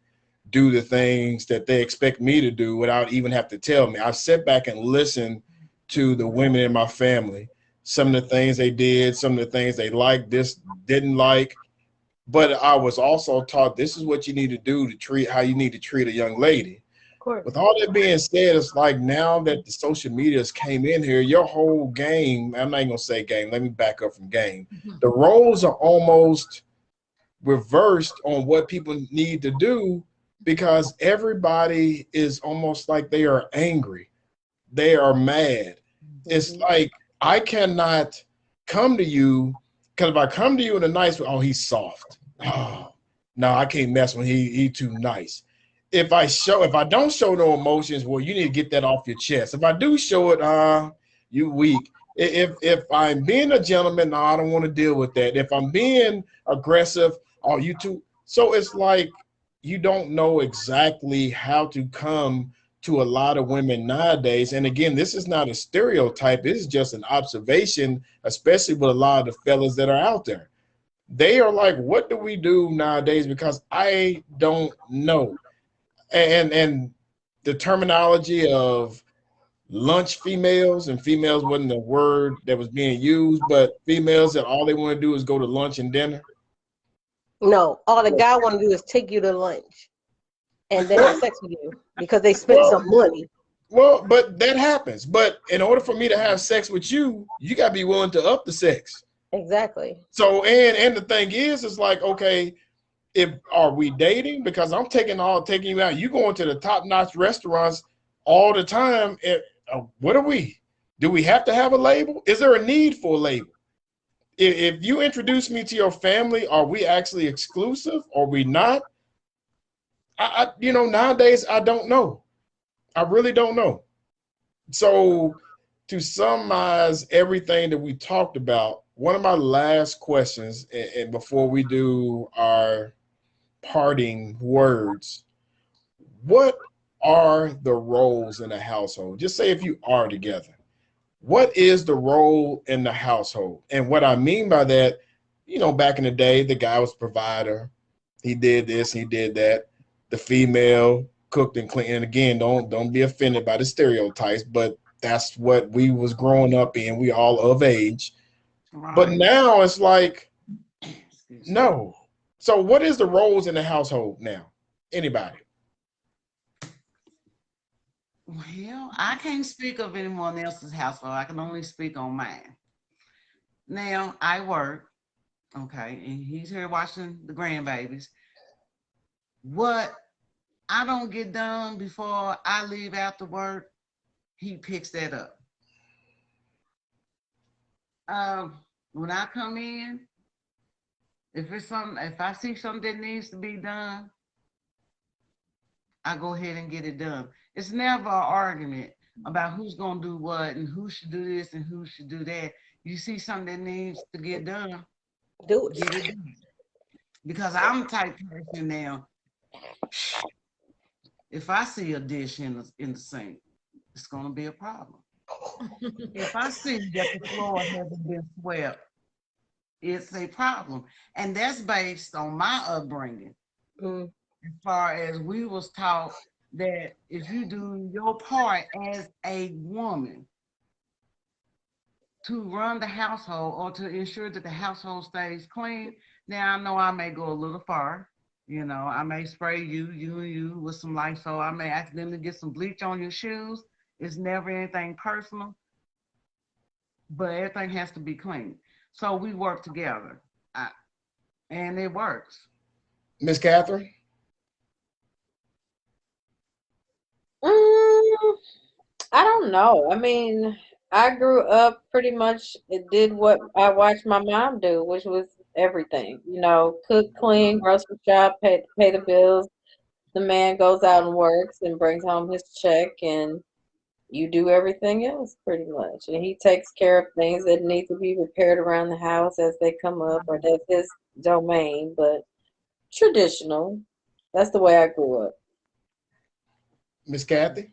do the things that they expect me to do without even have to tell me. I sit back and listen to the women in my family, some of the things they did, some of the things they liked, this didn't like. But I was also taught this is what you need to do to treat how you need to treat a young lady. With all that being said, it's like now that the social medias came in here, your whole game, I'm not even gonna say game, let me back up from game. The roles are almost reversed on what people need to do, because everybody is almost like they are angry. They are mad. It's like I cannot come to you, because if I come to you in a nice way, oh, he's soft. Oh, no, I can't mess with him. He too nice. If I don't show no emotions, well, you need to get that off your chest. If I do show it, you weak. If I'm being a gentleman, no, I don't want to deal with that. If I'm being aggressive, oh, you too. So it's like you don't know exactly how to come to a lot of women nowadays. And again, this is not a stereotype. This is just an observation, especially with a lot of the fellas that are out there. They are like, what do we do nowadays? Because I don't know. And the terminology of lunch females, and females wasn't the word that was being used, but females that all they want to do is go to lunch and dinner. No, all the guy want to do is take you to lunch and then have sex with you because they spent Well, some money. well, but that happens. But in order for me to have sex with you, you gotta be willing to up the sex. Exactly. So and the thing is, it's like, okay, if are we dating? Because I'm taking you out. You going to the top notch restaurants all the time. What are we? Do we have to have a label? Is there a need for a label? If you introduce me to your family, are we actually exclusive? Or we not? Nowadays I don't know. I really don't know. So to summarize everything that we talked about, one of my last questions, and before we do our parting words, what are the roles in a household? Just say if you are together, what is the role in the household? And what I mean by that, back in the day, the guy was provider. He did this, he did that. The female cooked and cleaned. And again, don't be offended by the stereotypes, but that's what we was growing up in. We all of age. Right. But now it's like, no. So what is the roles in the household now? Anybody? Well, I can't speak of anyone else's household. I can only speak on mine. Now, I work, okay, and he's here watching the grandbabies. What I don't get done before I leave after work, he picks that up. When I come in, if I see something that needs to be done, I go ahead and get it done. It's never an argument about who's gonna do what and who should do this and who should do that. You see something that needs to get done, Do it. get it done. Because I'm the type of person now, if I see a dish in the sink, it's gonna be a problem. If I see that the floor hasn't been swept, it's a problem. And that's based on my upbringing. Mm. As far as we was taught that if you do your part as a woman to run the household or to ensure that the household stays clean, now I know I may go a little far. I may spray you with some Lysol. I may ask them to get some bleach on your shoes. It's never anything personal, but everything has to be clean. So we work together, and it works. Miss Katherine? I don't know. I mean, I grew up pretty much did what I watched my mom do, which was everything. Cook, clean, grocery shop, pay the bills. The man goes out and works and brings home his check, and you do everything else pretty much. And he takes care of things that need to be repaired around the house as they come up, or that's his domain. But traditional. That's the way I grew up. Miss Kathy?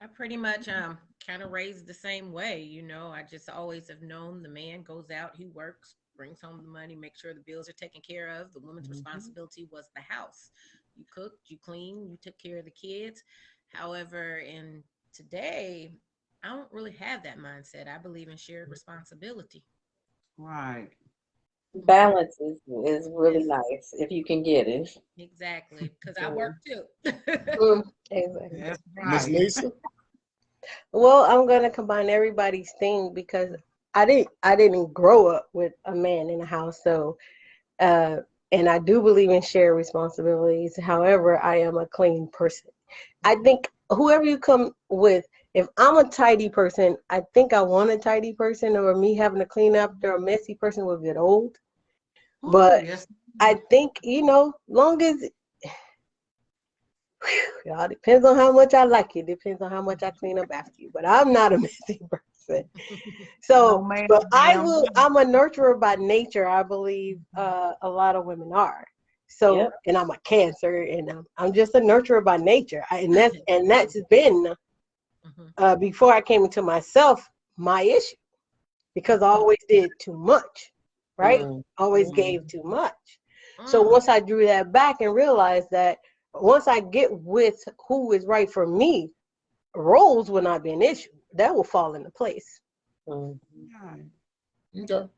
I pretty much kind of raised the same way. I just always have known the man goes out, he works, brings home the money, make sure the bills are taken care of. The woman's responsibility was the house. You cooked, you cleaned, you took care of the kids. However, in today, I don't really have that mindset. I believe in shared responsibility. Right. Balance is really Yes, nice if you can get it. exactly. Because I work too. Exactly. That's Miss right. Lisa? Well, I'm gonna combine everybody's thing because I didn't grow up with a man in the house, so and I do believe in shared responsibilities. However, I am a clean person. I think whoever you come with, if I'm a tidy person, I think I want a tidy person, or me having to clean up after a messy person will get old. Ooh, But yes. I think, long as y'all depends on how much I like you, depends on how much I clean up after you. But I'm not a messy person. No, So, ma'am, but ma'am. I'm a nurturer by nature. I believe a lot of women are. So, Yep. and I'm a Cancer, and I'm just a nurturer by nature. And that's been Mhm. before I came into myself, my issue, because I always did too much, right? Mm. Always Mm. gave too much. So Mm. once I drew that back and realized that once I get with who is right for me, roles will not be an issue. That will fall into place. Mm. Right. Okay.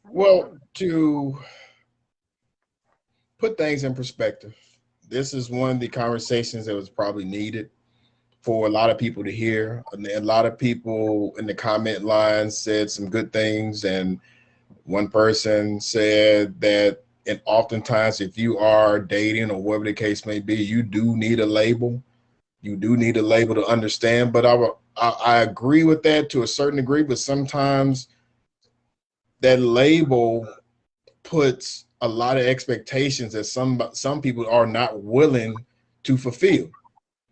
I Well, agree. to put things in perspective. This is one of the conversations that was probably needed for a lot of people to hear. And a lot of people in the comment line said some good things. And one person said that, and oftentimes if you are dating or whatever the case may be, you do need a label. You do need a label to understand. But I agree with that to a certain degree, but sometimes that label puts a lot of expectations that some people are not willing to fulfill.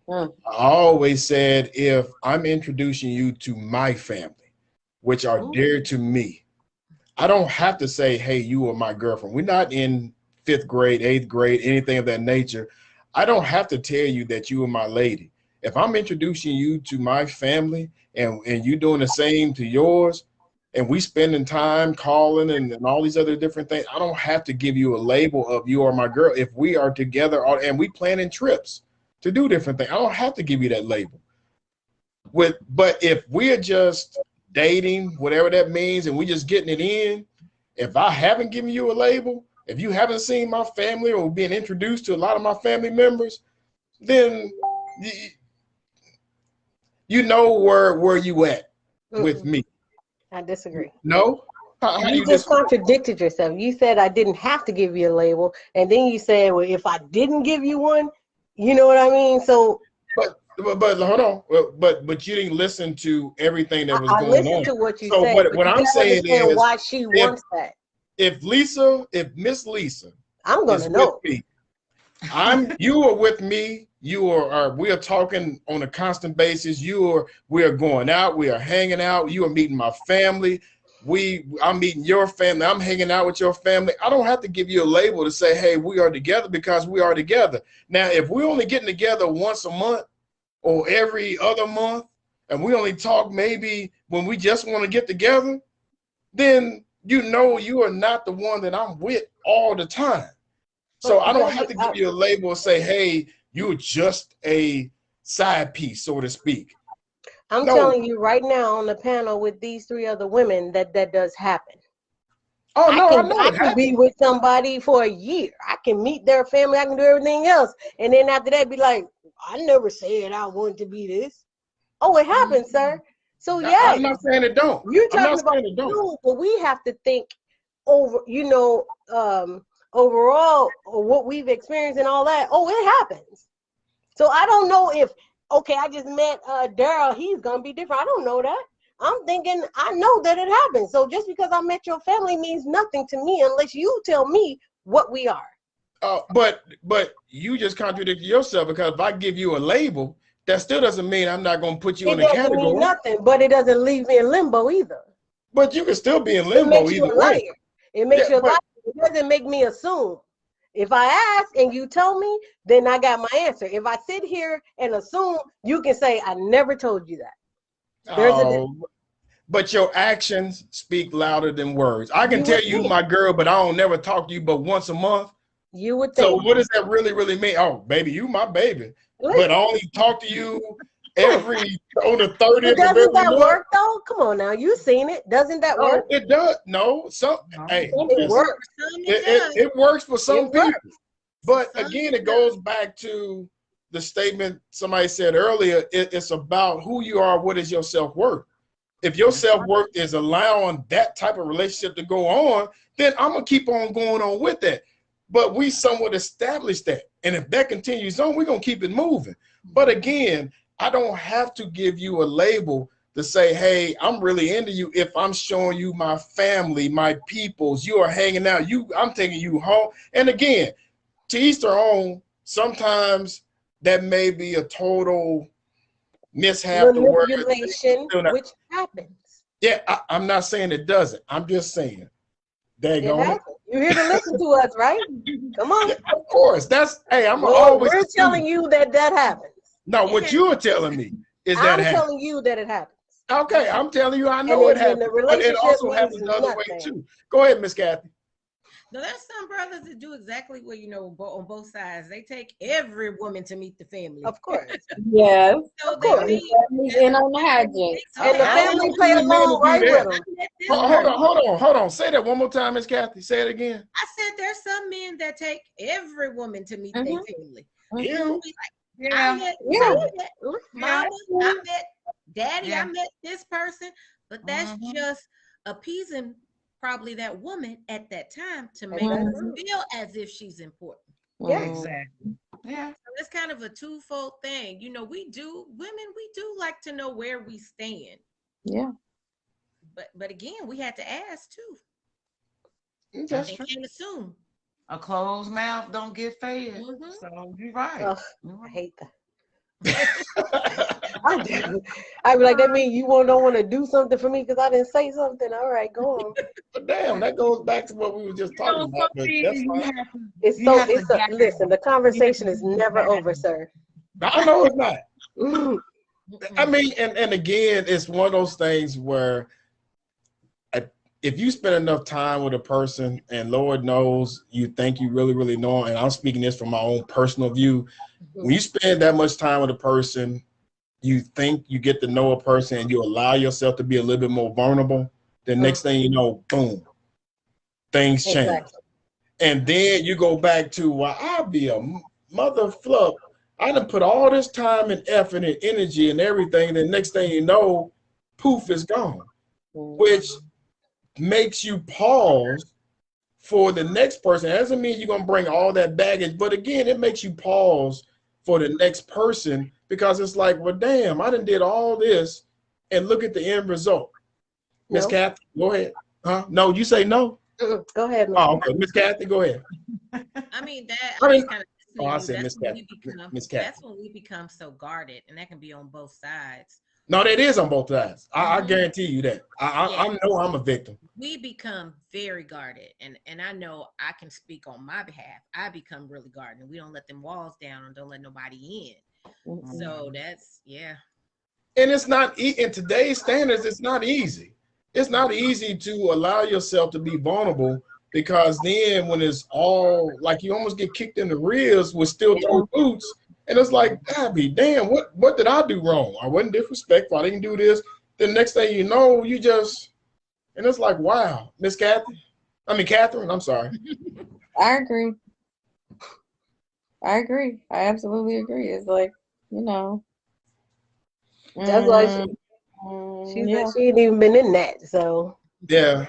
I always said, if I'm introducing you to my family, which are dear to me, I don't have to say, hey, you are my girlfriend. We're not in 5th grade, 8th grade, anything of that nature. I don't have to tell you that you are my lady. If I'm introducing you to my family and you doing the same to yours, and we spending time calling and all these other different things, I don't have to give you a label of you are my girl. If we are together and we planning trips to do different things, I don't have to give you that label. But if we're just dating, whatever that means, and we just getting it in, if I haven't given you a label, if you haven't seen my family or been introduced to a lot of my family members, then you know where you at with me. I disagree. No? How do You just contradicted yourself. You said I didn't have to give you a label, and then you said, well, if I didn't give you one, you know what I mean? So but hold on. But you didn't listen to everything that was going on. I listened to what you said. So what I'm saying is, why she wants that. If Miss Lisa, I'm gonna know. With me, you are with me. We are talking on a constant basis. We are going out. We are hanging out. You are meeting my family. I'm meeting your family. I'm hanging out with your family. I don't have to give you a label to say, hey, we are together, because we are together. Now, if we're only getting together once a month or every other month, and we only talk maybe when we just want to get together, then you know you are not the one that I'm with all the time. So I don't have to give you a label and say, hey, you're just a side piece, so to speak. I'm telling you right now on the panel with these 3 other women that does happen. Oh, no, I can be with somebody for a year. I can meet their family. I can do everything else. And then after that, be like, I never said I wanted to be this. Oh, it happens, sir. So, yeah. I'm not saying it don't. You're talking about you, but we have to think over, overall, what we've experienced and all that. Oh, it happens. So I don't know if, okay, I just met Daryl, he's going to be different. I don't know that. I'm thinking, I know that it happens. So just because I met your family means nothing to me unless you tell me what we are. But you just contradicted yourself, because if I give you a label, that still doesn't mean I'm not going to put you in a category. It doesn't mean nothing, but it doesn't leave me in limbo either. But you can still be in limbo either way. It makes you a liar. It doesn't make me assume. If I ask and you tell me, then I got my answer. If I sit here and assume, you can say, I never told you that. But your actions speak louder than words. I can tell you my girl, but I don't never talk to you but once a month. You would think. So what does that really mean? Oh, baby, you my baby. But I only talk to you on the 30th of every month. Doesn't that work though? Come on now, you seen it. Doesn't that work? It does. No, hey, it works. It works for some people. But again, it goes back to the statement somebody said earlier. It's about who you are. What is your self-worth? If your self-worth is allowing that type of relationship to go on, then I'm going to keep on going on with that. But we somewhat established that. And if that continues on, we're going to keep it moving. But again, I don't have to give you a label to say, hey, I'm really into you. If I'm showing you my family, my peoples, you are hanging out, I'm taking you home. And again, to each their own, sometimes that may be a total mishap. Manipulation, which happens. Yeah, I'm not saying it doesn't. I'm just saying. You're here to listen to us, right? Come on. Yeah, of course. Always. We're telling you that happens. No, what you are telling me is that I'm telling you that it happens. Okay, I'm telling you I know it happens. But it also happens the other way too. Go ahead, Miss Kathy. No, there's some brothers that do exactly what on both sides. They take every woman to meet the family. Of course. Yes. So Of course. He's in on the hijinks. And the How family long play do you along men right do with that? them. Hold on. Say that one more time, Miss Kathy. Say it again. I said there's some men that take every woman to meet their family. You. I Yeah. met, Yeah. I met mama, I met daddy, I Yeah. met this person, but that's Mhm. just appeasing probably that woman at that time to make That's her true. feel as if she's important. Yeah. Exactly. Yeah. So it's kind of a twofold thing. Women, we do like to know where we stand. Yeah. But again, we had to ask too. That's And true. can't assume. A closed mouth don't get fed. Mhm. So you're right. Ugh, You're I right. hate that. I do. I be like, that mean you don't want to do something for me because I didn't say something. All right, go on. But damn, that goes back to what we were just talking about. some But things that's you fine. have to, It's you so. have to It's a guide. listen. The conversation You is have to never guide. over, sir. I know it's not. Mhm. I mean, and again, it's one of those things where if you spend enough time with a person, and Lord knows you think you really, really know, and I'm speaking this from my own personal view, when you spend that much time with a person, you think you get to know a person and you allow yourself to be a little bit more vulnerable, the next thing you know, boom, things change. Exactly. And then you go back to, well, I'll be a mother fluff. I done put all this time and effort and energy and everything. The next thing you know, poof, is gone, which makes you pause for the next person. It doesn't mean you're going to bring all that baggage, but again, it makes you pause for the next person because it's like, well, damn, I done did all this and look at the end result. Miss No. Kathy, go ahead. Huh? No, you say no? Go ahead, Miss. Oh, okay. Miss Kathy, go ahead. I mean that I I'm mean, just kind of oh, I listening to said you. Miss Kathy. Miss Kathy. That's when we become so guarded, and that can be on both sides. No, that is on both sides. I Mhm. guarantee you that. I know I'm a victim. We become very guarded, and I know I can speak on my behalf. I become really guarded, and we don't let them walls down and don't let nobody in. So that's And it's not in today's standards, it's not easy. It's not easy to allow yourself to be vulnerable because then when it's all like you almost get kicked in the ribs with steel toe boots, and it's like, God be damn, what did I do wrong? I wasn't disrespectful, I didn't do this. The next thing you know, you just and it's like, wow, Miss Kathy. I mean Catherine, I'm sorry. I agree. I absolutely agree. It's like, That's why she yeah. said she ain't even been in that. So Yeah.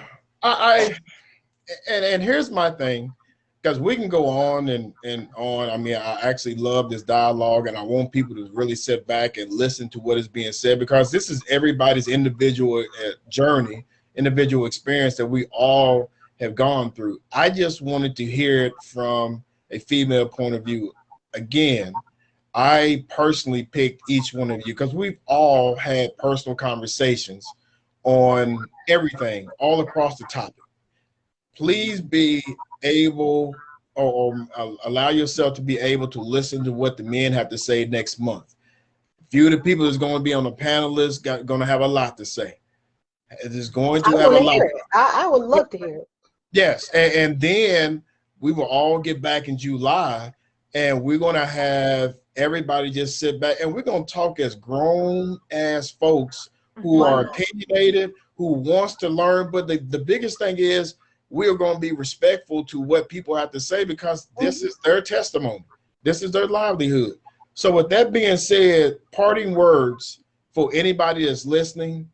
And here's my thing, because we can go on and on. I mean, I actually love this dialogue, and I want people to really sit back and listen to what is being said, because this is everybody's individual journey, individual experience that we all have gone through. I just wanted to hear it from a female point of view. Again, I personally picked each one of you because we've all had personal conversations on everything, all across the topic. Please be able or allow yourself to be able to listen to what the men have to say next month. A few of the people that's going to be on the panel list going to have a lot to say. It is going to I have a want to lot. hear it. I would love to hear it. Yes, and then we will all get back in July, and we're going to have everybody just sit back, and we're going to talk as grown ass folks who are opinionated, who wants to learn. But the biggest thing is we are going to be respectful to what people have to say, because this is their testimony. This is their livelihood. So with that being said, parting words for anybody that's listening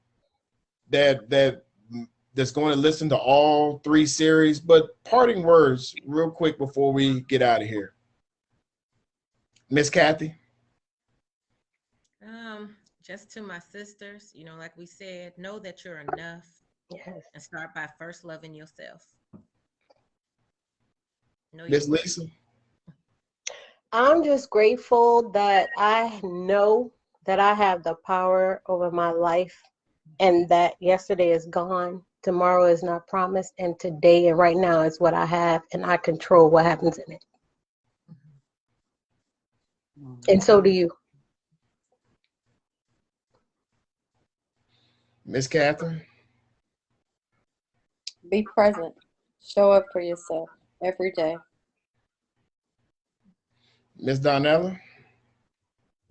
that's going to listen to all three series, but parting words real quick before we get out of here. Miss Kathy? Just to my sisters, like we said, know that you're enough. Yes. And start by first loving yourself. Miss Lisa? I'm just grateful that I know that I have the power over my life, and that yesterday is gone, tomorrow is not promised, and today and right now is what I have, and I control what happens in it. And so do you. Miss Catherine? Be present. Show up for yourself every day. Miss Donnella?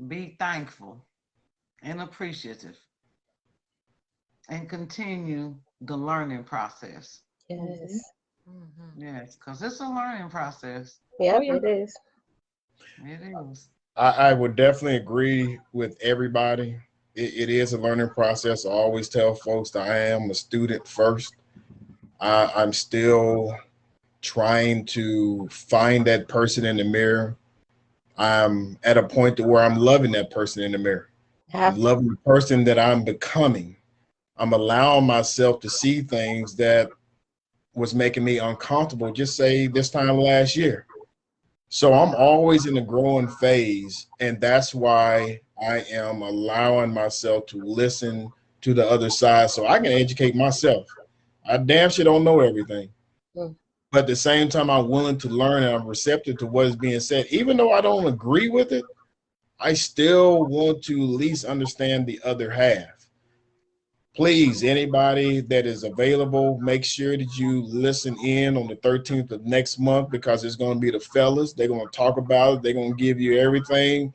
Be thankful and appreciative and continue the learning process. Yes. Yes, because it's a learning process. Yeah, Oh, yeah. it is. It is. I would definitely agree with everybody. It is a learning process. I always tell folks that I am a student first. I'm still trying to find that person in the mirror. I'm at a point to where I'm loving that person in the mirror. I'm loving the person that I'm becoming. I'm allowing myself to see things that was making me uncomfortable, just say this time last year. So I'm always in the growing phase, and that's why I am allowing myself to listen to the other side so I can educate myself. I damn sure don't know everything. Mm. But at the same time, I'm willing to learn and I'm receptive to what is being said. Even though I don't agree with it, I still want to at least understand the other half. Please, anybody that is available, make sure that you listen in on the 13th of next month because it's going to be the fellas. They're going to talk about it. They're going to give you everything.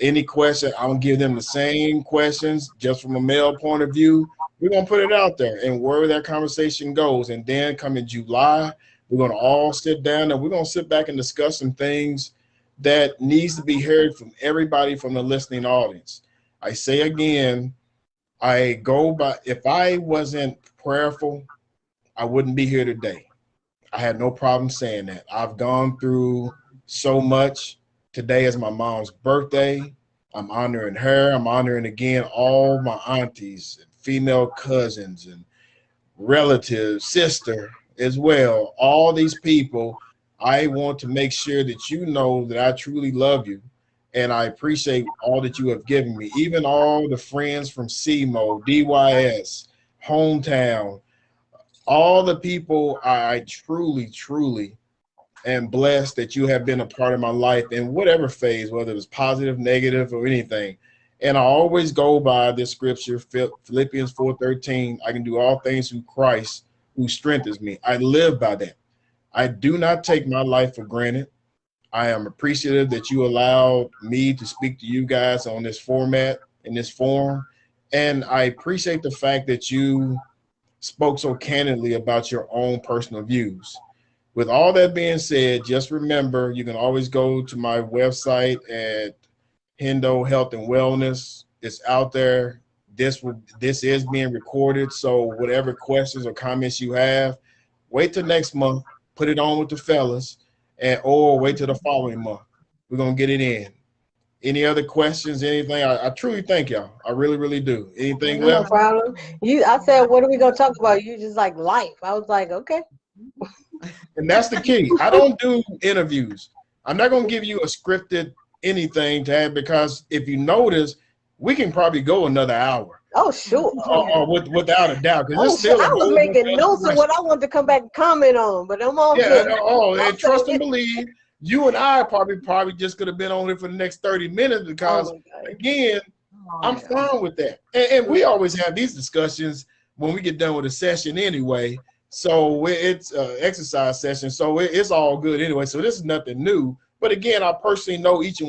Any question, I'm going to give them the same questions just from a male point of view. We're going to put it out there and where that conversation goes. And then come in July, we're going to all sit down and we're going to sit back and discuss some things that needs to be heard from everybody from the listening audience. I say again, I go by, if I wasn't prayerful, I wouldn't be here today. I had no problem saying that. I've gone through so much. Today is my mom's birthday. I'm honoring her. I'm honoring again all my aunties and female cousins and relatives, sister as well. All these people, I want to make sure that you know that I truly love you and I appreciate all that you have given me. Even all the friends from CMO, DYS, hometown, all the people I truly, truly am blessed that you have been a part of my life in whatever phase, whether it was positive, negative, or anything. And I always go by this scripture, Philippians 4:13. I can do all things through Christ who strengthens me. I live by that. I do not take my life for granted. I am appreciative that you allowed me to speak to you guys on this format, in this forum. And I appreciate the fact that you spoke so candidly about your own personal views. With all that being said, just remember you can always go to my website at Hendo Health and Wellness. It's out there. This is being recorded. So whatever questions or comments you have, wait till next month, put it on with the fellas, and or wait till the following month. We're gonna get it in. Any other questions? Anything? I truly thank y'all. I really, really do. Anything No left? problem. I said, what are we gonna talk about? You just like life. I was like, okay. And that's the key. I don't do interviews. I'm not going to give you a scripted anything to have because if you notice, we can probably go another hour. Oh, sure. Without a doubt, because Oh, it's still sure. I was making notes of what I question. wanted to come back and comment on, but I'm all Yeah, good. and trust and believe, you and I probably just could have been on here for the next 30 minutes because, again, I'm fine with that. And we always have these discussions when we get done with a session anyway. So it's an exercise session. So it's all good anyway. So this is nothing new. But again, I personally know each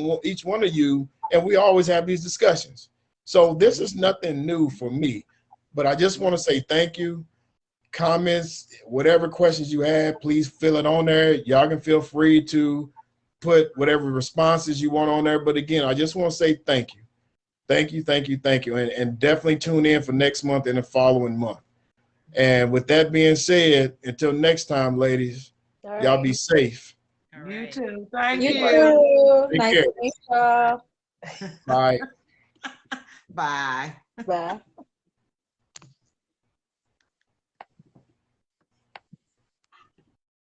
one of you, and we always have these discussions. So this is nothing new for me. But I just want to say thank you. Comments, whatever questions you have, please fill it on there. Y'all can feel free to put whatever responses you want on there. But again, I just want to say thank you. Thank you, thank you, thank you. And definitely tune in for next month and the following month. And with that being said, until next time, ladies, y'all be safe. All You right. too. Thank You you. too. Take Nice care. to meet y'all. Bye. Bye. Bye.